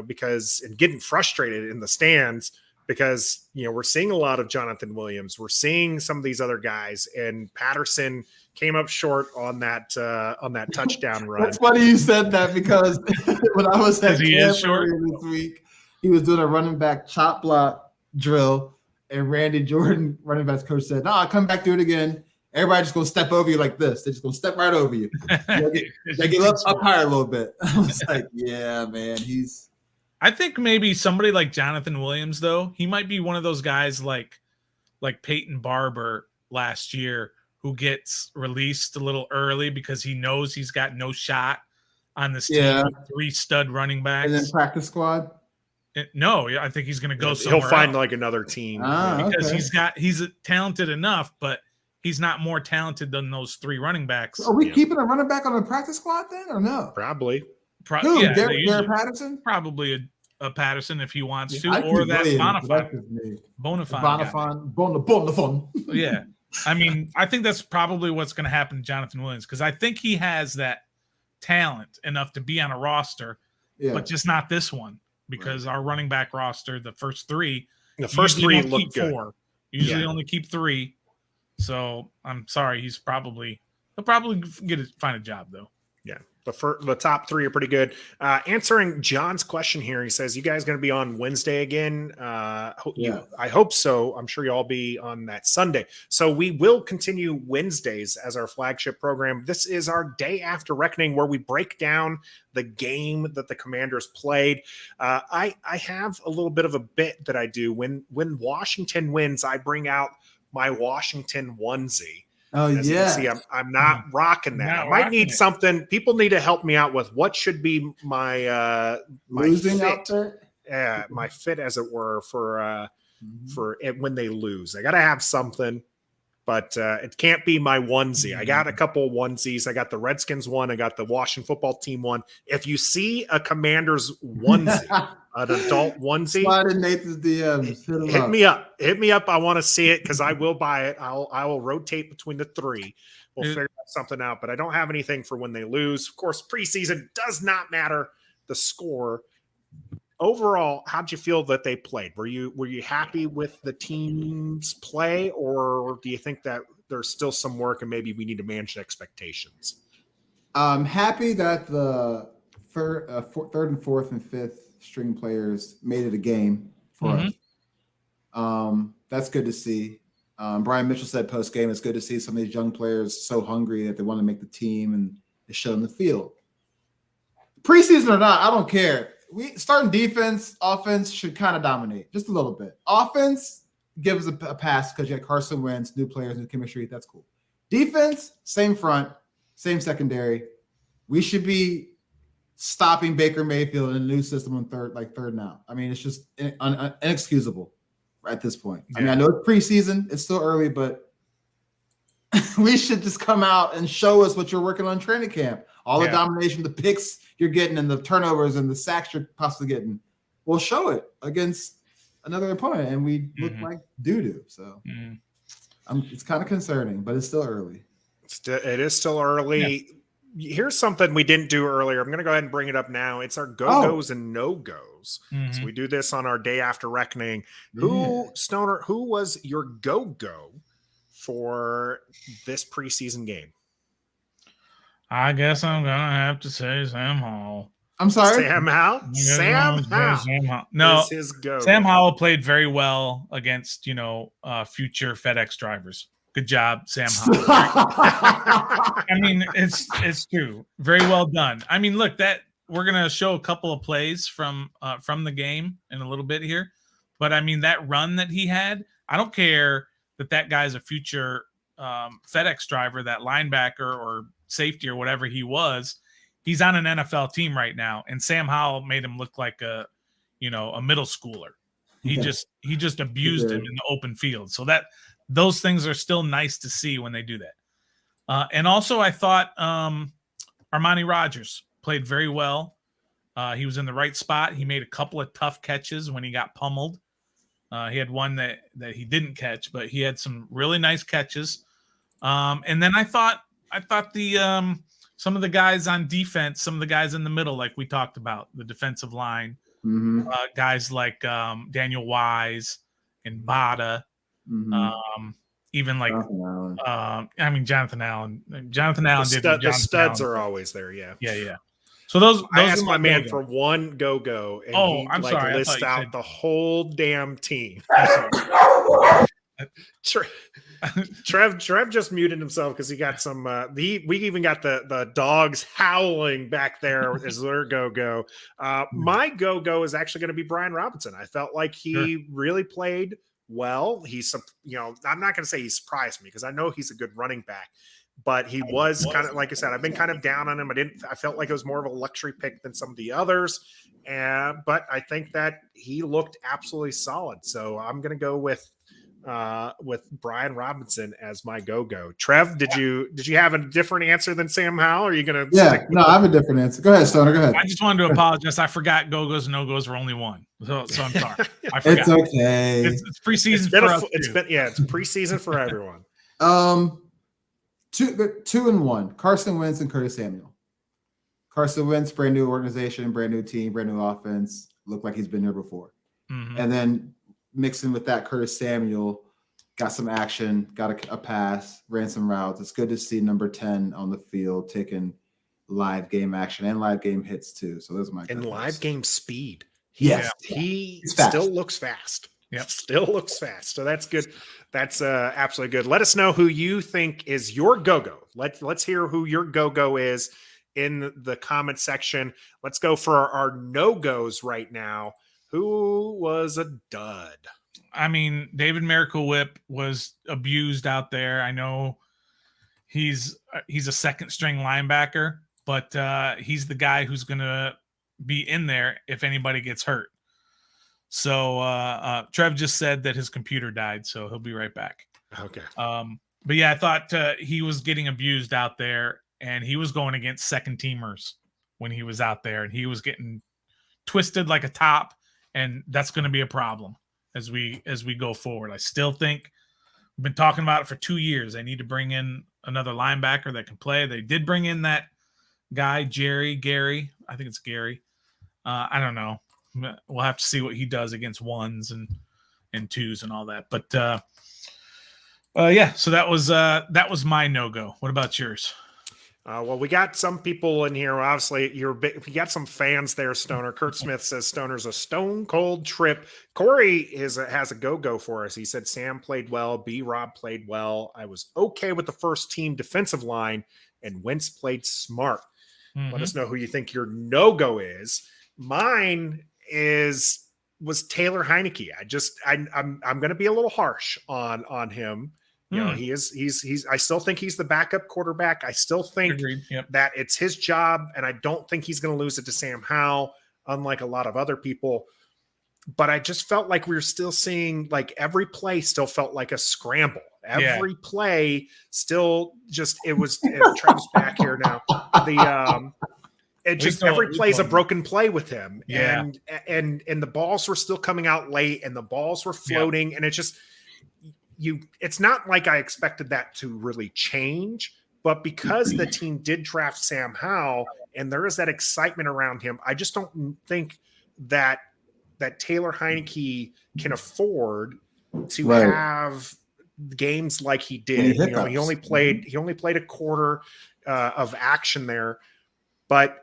because and getting frustrated in the stands because, we're seeing a lot of Jonathan Williams. We're seeing some of these other guys, and Patterson came up short on that touchdown run.
That's funny you said that because when I was at camp this week, he was doing a running back chop block drill. And Randy Jordan, running backs coach, said, "No, come back, do it again. Everybody just gonna step over you like this. They're just gonna step right over you. They get up higher a little bit." I was like, "Yeah, man, he's."
I think maybe somebody like Jonathan Williams, though, he might be one of those guys like Peyton Barber last year, who gets released a little early because he knows he's got no shot on this team with 3 stud running backs,
and then practice squad.
No, I think he's going to go somewhere.
He'll find like another team
because he's talented enough, but he's not more talented than those 3 running backs.
Are we keeping a running back on the practice squad then, or no?
Probably.
Who? Derek Patterson?
Probably a Patterson if he wants to, or that
Bonafon.
Yeah, I mean, I think that's probably what's going to happen to Jonathan Williams because I think he has that talent enough to be on a roster, but just not this one. Because our running back roster, the first 3
look good.
4. Usually only keep 3. So I'm sorry, he'll probably find a job though.
Yeah. The top 3 are pretty good. Answering John's question here, he says, "You guys going to be on Wednesday again?" I hope so. I'm sure you'll all be on that Sunday. So we will continue Wednesdays as our flagship program. This is our day after reckoning, where we break down the game that the Commanders played. I have a little bit of a bit that I do when Washington wins. I bring out my Washington onesie.
Oh,
as you can see, I'm not rocking that. I might need something. People need to help me out with what should be my
losing
fit.
Outfit?
Yeah, my fit, as it were, for it when they lose. I got to have something, but it can't be my onesie. I got a couple of onesies. I got the Redskins one. I got the Washington football team one. If you see a Commanders onesie, an adult onesie,
slide in Nathan's DMs.
Hit me up. Hit me up. I want to see it because I will buy it. I will rotate between the 3. We'll figure something out, but I don't have anything for when they lose. Of course, preseason does not matter the score. Overall, how'd you feel that they played? Were you happy with the team's play, or do you think that there's still some work and maybe we need to manage expectations?
I'm happy that the third and fourth and fifth string players made it a game for us. That's good to see. Brian Mitchell said post game, it's good to see some of these young players so hungry that they want to make the team and they show in the field. Preseason or not, I don't care. We starting defense, offense should kind of dominate just a little bit. Offense, give us a pass because you had Carson Wentz, new players, new chemistry. That's cool. Defense, same front, same secondary. We should be stopping Baker Mayfield in a new system on third now. I mean, it's just inexcusable at this point. Yeah. I mean, I know it's preseason, it's still early, but we should just come out and show us what you're working on training camp. All the domination, the picks you're getting, and the turnovers and the sacks you're possibly getting, we'll show it against another opponent, and we look like doo-doo. So it's kind of concerning, but it's still early.
It is still early. Yeah. Here's something we didn't do earlier. I'm going to go ahead and bring it up now. It's our go-goes and no-goes. So we do this on our day after reckoning. Stoner, who was your go-go for this preseason game?
I guess I'm going to have to say Sam Howell.
I'm sorry?
Sam Howell? Sam Howell.
No,
his go.
Sam Howell played very well against, future FedEx drivers. Good job, Sam Howell. I mean, it's true. Very well done. I mean, look, that we're gonna show a couple of plays from the game in a little bit here, but I mean that run that he had. I don't care that guy's a future FedEx driver, that linebacker or safety or whatever he was. He's on an NFL team right now, and Sam Howell made him look like a middle schooler. He just abused him in the open field. So those things are still nice to see when they do that. And also, I thought Armani Rogers played very well. He was in the right spot. He made a couple of tough catches when he got pummeled. He had one that he didn't catch, but he had some really nice catches. And then I thought the some of the guys on defense, some of the guys in the middle, like we talked about, the defensive line, guys like Daniel Wise and Bada. Even like Jonathan Allen.
The studs are always there.
Yeah. So those
I asked my man for one go, and
I'm sorry.
Lists out the whole damn team. Trev just muted himself because he got some. We even got the dogs howling back there as their go. My go is actually going to be Brian Robinson. I felt like he really played well. He's I'm not going to say he surprised me because I know he's a good running back, but he was kind of, like I said, I've been kind of down on him. I felt like it was more of a luxury pick than some of the others. But I think that he looked absolutely solid. So I'm going to go with Brian Robinson as my go. Trev, did you have a different answer than Sam Howell? Or are you going to?
I have a different answer. Go ahead, Stoner. Go ahead.
I just wanted to apologize. I forgot go-goes and no-goes were only one. So I'm sorry. I forgot.
It's okay.
It's preseason
for us. It's preseason for everyone.
2-1. Carson Wentz and Curtis Samuel. Carson Wentz, brand new organization, brand new team, brand new offense. Looked like he's been there before. And then mixing with that, Curtis Samuel got some action, got a pass, ran some routes. It's good to see number 10 on the field taking live game action and live game hits too. So those are my
and live game speed.
He
still looks fast. Still looks fast. So that's good. That's absolutely good. Let us know who you think is your go-go. Let's hear who your go-go is in the comment section. Let's go for our no-goes right now. Who was a dud?
I mean, David Miracle Whip was abused out there. I know he's a second string linebacker, but he's the guy who's going to be in there if anybody gets hurt. So Trev just said that his computer died, so he'll be right back.
Okay.
But yeah, I thought he was getting abused out there, and he was going against second teamers when he was out there, and he was getting twisted like a top. And that's going to be a problem as we go forward. I still think we've been talking about it for 2 years. They need to bring in another linebacker that can play. They did bring in that guy, Gary. I think it's Gary. I don't know. We'll have to see what he does against ones and twos and all that. But so that was my no-go. What about yours?
Well, we got some people in here. Obviously, we got some fans there, Stoner. Kurt Smith says Stoner's a stone cold trip. Corey has a go for us. He said Sam played well. B-Rob played well. I was okay with the first team defensive line, and Wentz played smart. Let us know who you think your no-go is. Mine was Taylor Heineke. I'm going to be a little harsh on him. You know, he's I still think he's the backup quarterback. I still think that it's his job, and I don't think he's going to lose it to Sam Howell, unlike a lot of other people. But I just felt like we were still seeing, like, every play still felt like a scramble. Every play still just it was Trev's back here now. Every play is a broken play with him.
Yeah.
And the balls were still coming out late and the balls were floating. And it's just it's not like I expected that to really change, but because the team did draft Sam Howell and there is that excitement around him, I just don't think that Taylor Heineke can afford to have games like he did. He only played a quarter of action there. But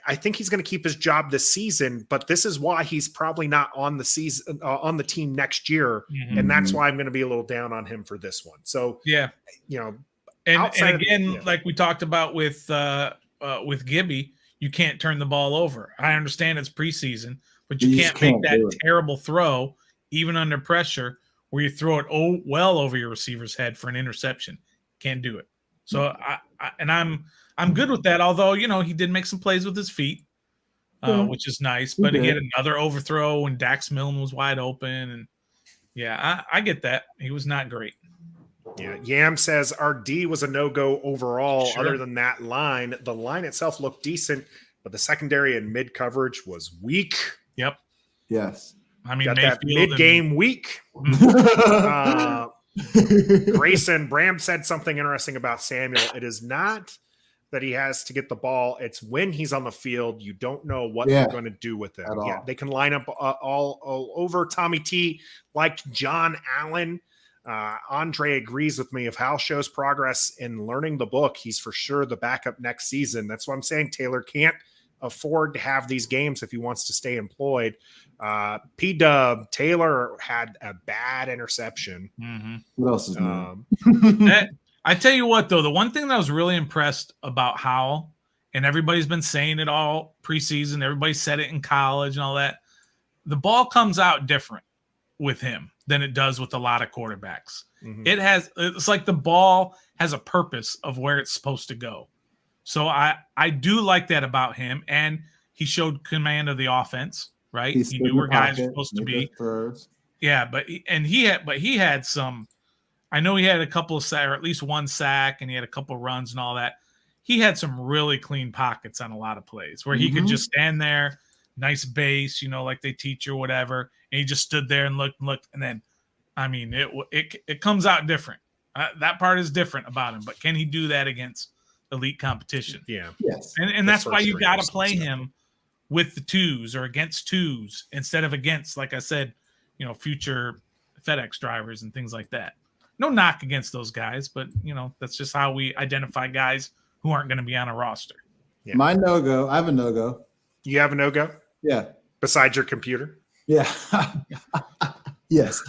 I think he's going to keep his job this season. But this is why he's probably not on the season on the team next year, and that's why I'm going to be a little down on him for this one. So
and again, like we talked about with Gibby, you can't turn the ball over. I understand it's preseason, but you can't make that terrible throw even under pressure where you throw it well over your receiver's head for an interception. Can't do it. So I'm good with that, although, he did make some plays with his feet, which is nice. But he had another overthrow when Dax Milne was wide open. And, I get that. He was not great.
Yeah, Yam says our D was a no-go overall. Sure. Other than that line, the line itself looked decent, but the secondary and mid-coverage was weak.
Yep.
Yes.
I mean, that mid-game week. Grayson Bram said something interesting about Samuel. It is not that he has to get the ball. It's when he's on the field, you don't know what they're going to do with him. Yeah, they can line up all over. Tommy T liked John Allen. Andre agrees with me. If Hal shows progress in learning the book, he's for sure the backup next season. That's what I'm saying. Taylor can't afford to have these games if he wants to stay employed. P-Dub, Taylor had a bad interception.
Mm-hmm.
What else is new?
I tell you what, though, the one thing that I was really impressed about Howell, and everybody's been saying it all preseason, everybody said it in college and all that, the ball comes out different with him than it does with a lot of quarterbacks. Mm-hmm. It's like the ball has a purpose of where it's supposed to go. So I do like that about him, and he showed command of the offense, right? He knew where guys were supposed to be. Yeah, but he had some. I know he had a couple of or at least one sack, and he had a couple of runs and all that. He had some really clean pockets on a lot of plays where he could just stand there, nice base, like they teach or whatever, and he just stood there and looked, and then, I mean, it comes out different. That part is different about him, but can he do that against elite competition?
Yeah.
Yes.
And that's why you got to play him with the twos or against twos instead of against, like I said, future FedEx drivers and things like that. No knock against those guys, but that's just how we identify guys who aren't going to be on a roster.
Yeah. My no-go. I have a no-go.
You have a no-go?
Yeah.
Besides your computer?
Yeah. Yes.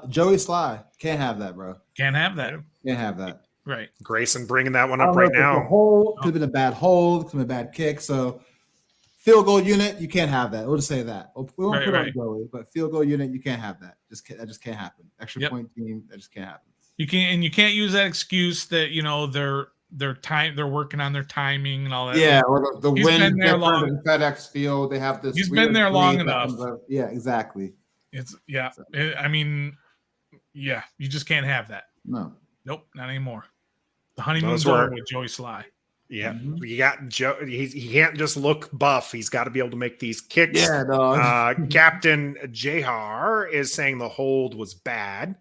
Joey Sly. Can't have that, bro.
Can't have that.
Can't have that.
Right.
Grayson bringing that one up right now.
Could have been a bad hold. Could have been a bad kick. So field goal unit, you can't have that. We'll just say that. We won't put on Joey, but field goal unit, you can't have that. That just can't happen. Extra point team, that just can't happen.
You can't use that excuse that they're working on their timing and all that.
Yeah, or the wind different in FedEx field. They have this.
He's been there long enough.
Yeah, exactly.
You just can't have that.
No.
Nope, not anymore. The honeymoon's over with Joey Sly.
Yeah, you got Joe. He can't just look buff. He's got to be able to make these kicks.
Yeah, dog.
Captain Jahar is saying the hold was bad.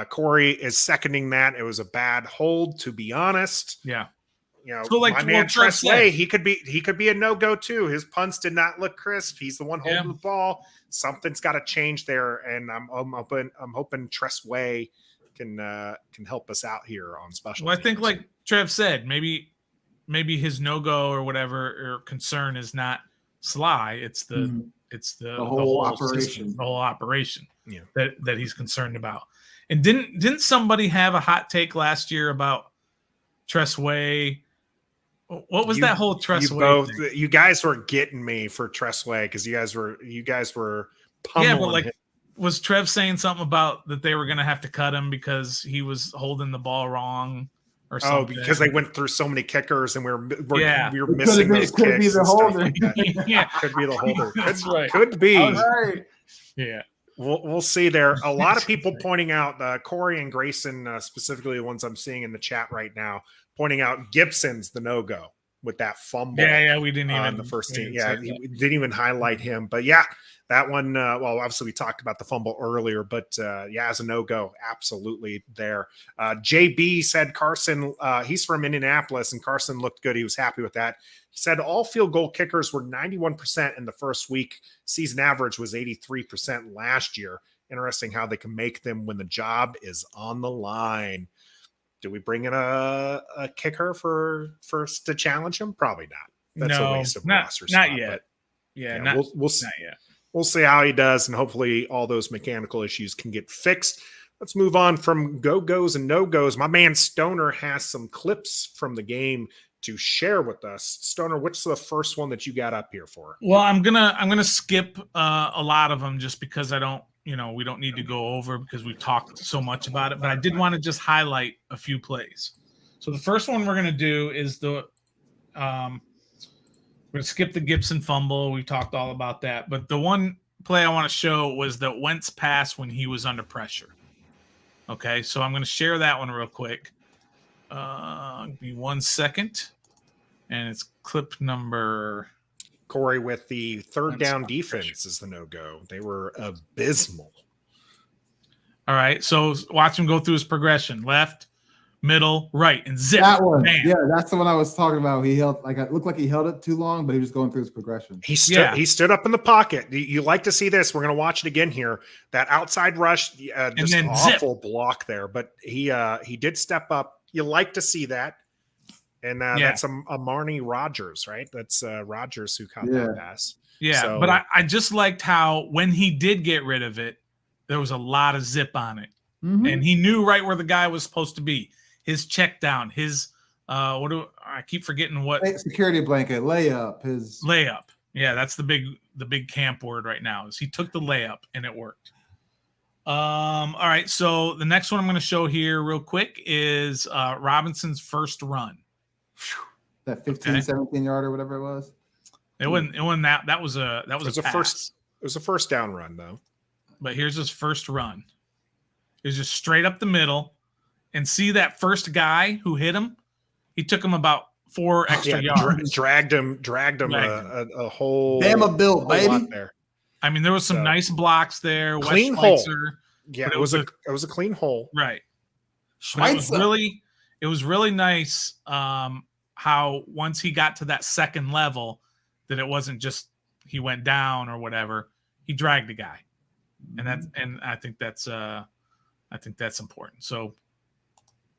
Corey is seconding that. It was a bad hold, to be honest.
Yeah.
So my man Tresley, he could be a no-go too. His punts did not look crisp. He's the one holding the ball. Something's got to change there, and I'm hoping Tresley can help us out here on special.
Well, I think like Trev said, maybe his no-go or whatever or concern is not Sly. It's the whole operation. The whole operation that he's concerned about. And didn't somebody have a hot take last year about Tresley? What was that whole Tresley thing?
You guys were getting me for Tresley because you guys were pummeling.
Yeah, but was Trev saying something about that they were going to have to cut him because he was holding the ball wrong or something? Oh,
because they went through so many kickers and we were missing those kicks.
Could be the holder.
Yeah,
could be the holder.
That's right.
Could be.
All right.
Yeah.
We'll see there. A lot of people pointing out Corey and Grayson, specifically the ones I'm seeing in the chat right now, pointing out Gibson's the no-go with that fumble.
Yeah, we didn't even
the first team. Yeah, we didn't even highlight him. But yeah, that one. Well, obviously we talked about the fumble earlier, but yeah, as a no-go, absolutely there. JB said Carson. He's from Indianapolis, and Carson looked good. He was happy with that. He said all field goal kickers were 91% in the first week. Season average was 83% last year. Interesting how they can make them when the job is on the line. Do we bring in a kicker to challenge him? Probably not. That's a waste of roster spot.
Not yet.
We'll see.
Not yet.
We'll see how he does, and hopefully all those mechanical issues can get fixed. Let's move on from go-goes and no-goes. My man Stoner has some clips from the game to share with us. Stoner, what's the first one that you got up here for?
Well, I'm gonna skip a lot of them just because we don't need to go over because we've talked so much about it. But I did want to just highlight a few plays. So the first one we're gonna do is we're gonna skip the Gibson fumble. We talked all about that. But the one play I want to show was the Wentz pass when he was under pressure. Okay, so I'm gonna share that one real quick. Give me 1 second. And it's clip number.
Corey, with the third down defense is the no-go. They were abysmal.
All right. So watch him go through his progression. Left, middle, right, and zip.
That one.
Man.
Yeah, that's the one I was talking about. He held it looked like he held it too long, but he was going through his progression.
He stood up in the pocket. You like to see this. We're going to watch it again here. That outside rush, just an awful block there. But he did step up. You like to see that. And that's a Marnie Rogers, right? That's Rogers who caught that pass.
Yeah, so, but I just liked how when he did get rid of it, there was a lot of zip on it. Mm-hmm. And he knew right where the guy was supposed to be. His check down, his I keep forgetting what
security blanket, layup, his
layup. Yeah, that's the big camp word right now. Is he took the layup and it worked. All right, so the next one I'm going to show here real quick is Robinson's first run.
That 17 yard or whatever it was.
It wasn't that was a pass.
It was a first down run though.
But here's his first run. It was just straight up the middle, and see that first guy who hit him. He took him about 4 extra yards.
Dragged him a whole.
Bama built, baby.
There.
I mean, there was some nice blocks there.
Clean hole. Yeah, it was a clean hole.
Right. It was really nice how once he got to that second level that it wasn't just he went down or whatever. He dragged the guy. And I think that's important. So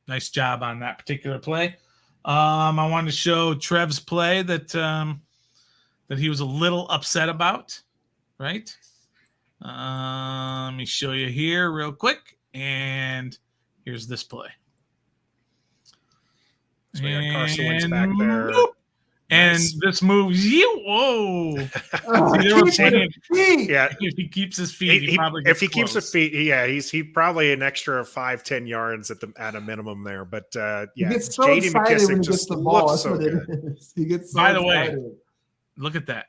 nice job on that particular play. I wanted to show Trev's play that he was a little upset about, right? Let me show you here real quick. And here's this play.
So we got Carson Wentz back there.
And this moves you. Whoa. If he keeps his feet, he
keeps his feet, he probably an extra 5-10 yards at a minimum there. But
he gets so excited when he gets the ball. That's so good. He gets so
By the way, look at that.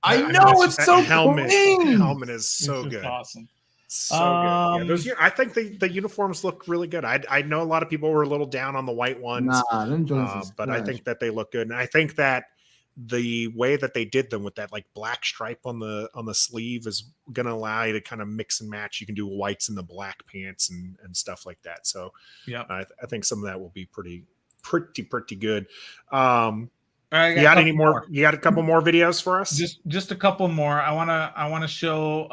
I know it's so
helmet.
clean.
The helmet is so good.
Awesome.
So good. Yeah, I think the uniforms look really good. I know a lot of people were a little down on the white ones, but I think that they look good. And I think that the way that they did them with that like black stripe on the sleeve is going to allow you to kind of mix and match. You can do whites in the black pants and stuff like that. So yeah, I think some of that will be pretty good. You got any more? You got a couple more videos for us?
Just a couple more. I want to show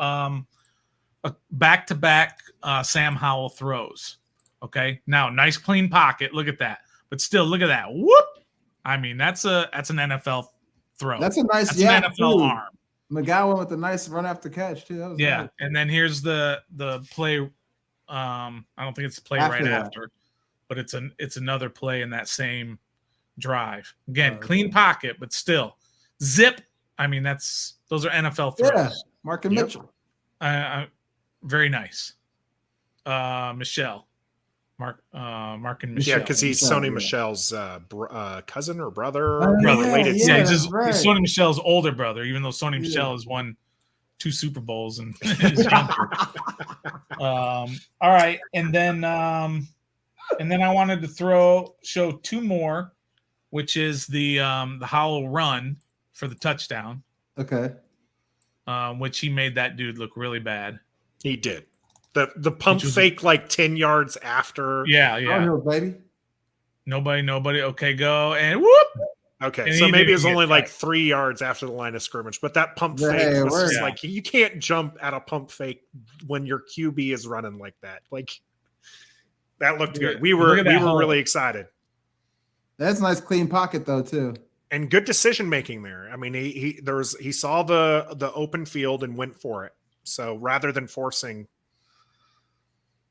a back-to-back Sam Howell throws. Okay, now nice clean pocket. Look at that. But still, look at that. Whoop! I mean, that's an NFL throw.
That's a nice
an NFL arm.
McGowan with a nice run after catch too. That was nice.
And then here's the play. I don't think it's the play after, but it's another play in that same drive. Again, clean pocket, but still zip. I mean, those are NFL throws.
Yeah, Mark and Mitchell.
Very nice. Michelle. Mark and Michelle.
Yeah, because he's Sony Michelle's cousin or brother.
Related. Yeah, he's Sony Michelle's older brother, even though Sony Michelle is 1 2 Super Bowls in his young career. All right, and then I wanted to show 2 more, which is the Howell run for the touchdown.
Okay.
Which he made that dude look really bad.
He did. The pump fake like 10 yards after.
Yeah.
Oh, baby.
Nobody. Okay, go and whoop.
Okay,
and
so maybe it was only like 3 yards after the line of scrimmage, but that pump fake was just like, you can't jump at a pump fake when your QB is running like that. Like, that looked good. We were really excited.
That's a nice clean pocket though too.
And good decision making there. I mean, he saw the open field and went for it. So rather than forcing.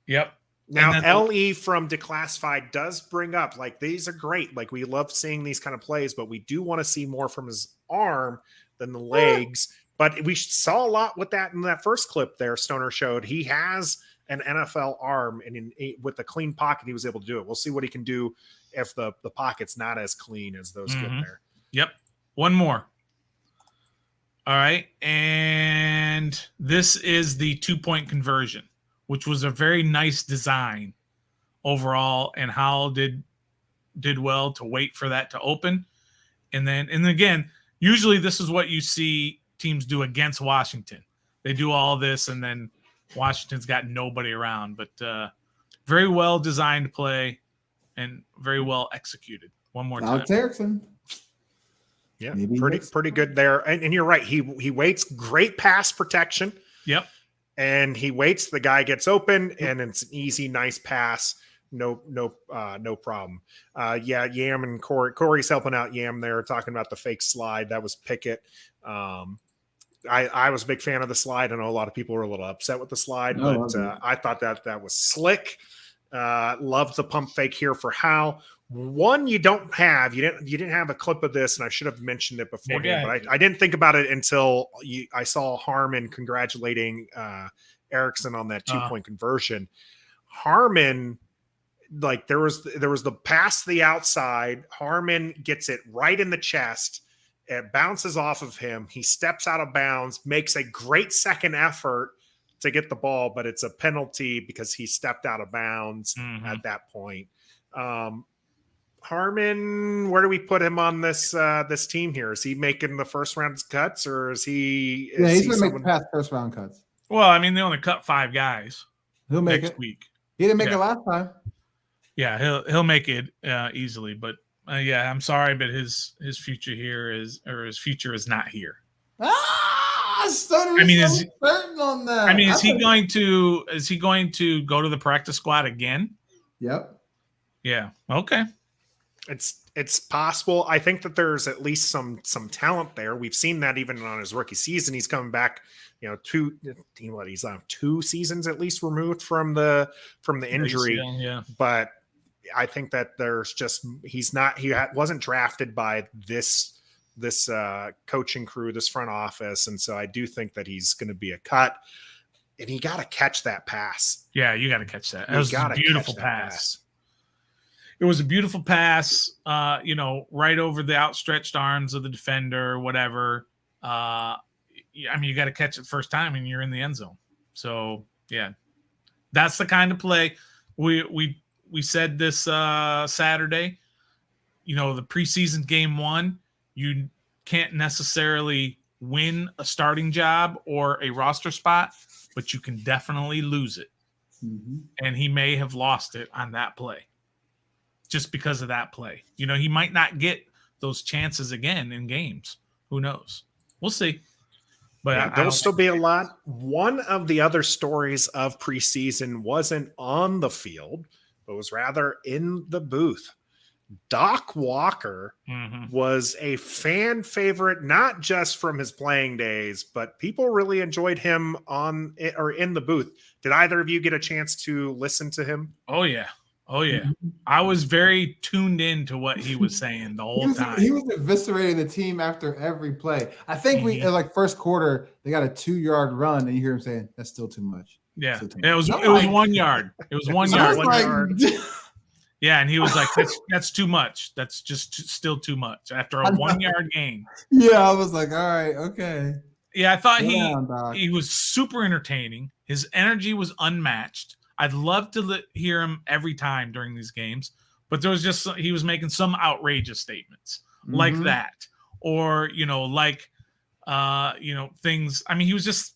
Yep.
Now, LE from Declassified does bring up, like, these are great. Like, we love seeing these kind of plays, but we do want to see more from his arm than the legs. But we saw a lot with that in that first clip there Stoner showed. He has an NFL arm, and with the clean pocket, he was able to do it. We'll see what he can do if the pocket's not as clean as those get there.
Yep. One more. All right. And this is the 2-point conversion, which was a very nice design overall, and Howell did well to wait for that to open. And again, usually this is what you see teams do against Washington. They do all this, and then Washington's got nobody around. But very well designed play and very well executed. One more time.
Alex Erickson.
Yeah, pretty good there. And you're right. He waits. Great pass protection.
Yep.
And he waits. The guy gets open, and it's an easy, nice pass. No problem. Yam and Corey's helping out Yam there, talking about the fake slide. That was Pickett. I was a big fan of the slide. I know a lot of people were a little upset with the slide, but I thought that was slick. Loved the pump fake here for Howell. One you don't have. You didn't have a clip of this, and I should have mentioned it beforehand, but I didn't think about it until I saw Harmon congratulating Erickson on that 2-point conversion. Harmon, like there was the pass to the outside. Harmon gets it right in the chest. It bounces off of him. He steps out of bounds, makes a great second effort to get the ball, but it's a penalty because he stepped out of bounds at that point. Harmon, where do we put him on this team here? Is he making the first round cuts, or is he?
He's going to make the past first round cuts.
Well, I mean, they only cut 5 guys.
He'll make
next
it.
Week.
He didn't make it last time.
Yeah, he'll make it easily. But I'm sorry, but his future here his future is not here.
Stoner is certain on that.
I mean, is he going to go to the practice squad again?
Yep.
Yeah. Okay.
It's possible. I think that there's at least some talent there. We've seen that even on his rookie season. He's coming back, he's 2 seasons at least removed from the injury.
Yeah.
But I think that there's just he wasn't drafted by this coaching crew, this front office, and so I do think that he's going to be a cut. And he got to catch that pass.
Yeah, you got to catch that. It was a beautiful pass. It was a beautiful pass, right over the outstretched arms of the defender, whatever. I mean, you got to catch it first time, and you're in the end zone. So, yeah, that's the kind of play. We said this Saturday. The preseason game 1, you can't necessarily win a starting job or a roster spot, but you can definitely lose it. Mm-hmm. And he may have lost it on that play. Just because of that play. He might not get those chances again in games. Who knows? We'll see. But
there'll still be a lot. One of the other stories of preseason wasn't on the field, but was rather in the booth. Doc Walker was a fan favorite, not just from his playing days, but people really enjoyed him on or in the booth. Did either of you get a chance to listen to him?
Oh, yeah. I was very tuned in to what he was saying the whole time.
He was eviscerating the team after every play. I think we first quarter, they got a 2-yard run, and you hear him saying, "That's still too much."
Yeah, it was 1 yard. It was 1 yard.
1 yard.
Yeah, and he was like, "That's too much. That's just still too much." After a 1 yard gain.
Yeah, I was like, "All right, okay."
Yeah, I thought
Doc.
he was super entertaining. His energy was unmatched. I'd love to hear him every time during these games, but there was just he was making some outrageous statements like that, or things. I mean, he was just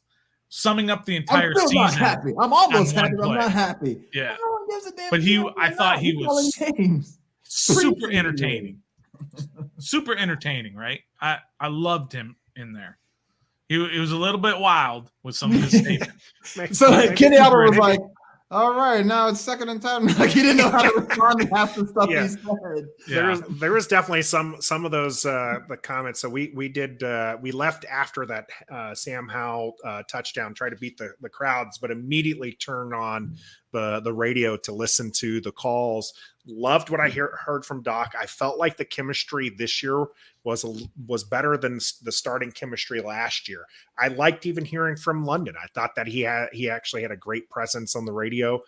summing up the entire
I'm still
season.
not happy. I'm almost happy.
Play.
I'm not happy.
Yeah,
no one gives a damn.
But I thought he was super entertaining. Super entertaining, right? I loved him in there. He was a little bit wild with some of his statements.
So Kenny Albert was like, all right, now it's 2nd and 10. Like he didn't know how to respond to half the stuff he said.
Yeah. There was definitely some of those the comments. So we left after that Sam Howell touchdown, tried to beat the crowds, but immediately turned on the radio to listen to the calls. Loved what I heard from Doc. I felt like the chemistry this year was better than the starting chemistry last year. I liked even hearing from London. I thought that he actually had a great presence on the radio,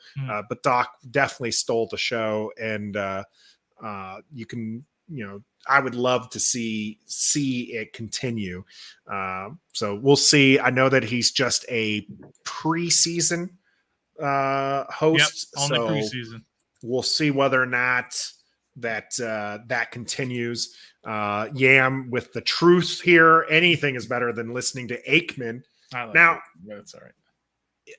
but Doc definitely stole the show. And I would love to see it continue. So we'll see. I know that he's just a preseason host.
Yep, only preseason.
We'll see whether or not that continues. Yam with the truth here. Anything is better than listening to Aikman. Now,
that's all right.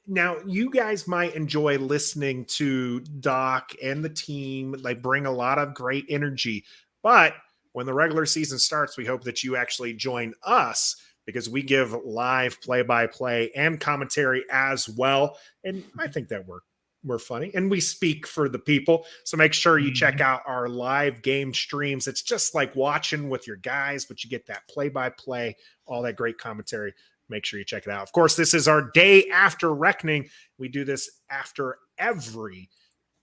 Now, you guys might enjoy listening to Doc and the team. They bring a lot of great energy. But when the regular season starts, we hope that you actually join us because we give live play-by-play and commentary as well. And I think that we're funny and we speak for the people. So make sure you check out our live game streams. It's just like watching with your guys, but you get that play-by-play, all that great commentary. Make sure you check it out. Of course, this is our day after reckoning. We do this after every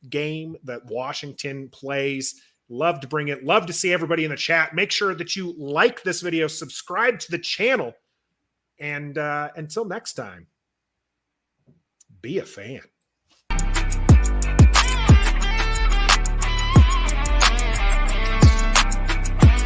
game that Washington plays. Love to bring it. Love to see everybody in the chat. Make sure that you like this video, subscribe to the channel, and until next time, be a fan.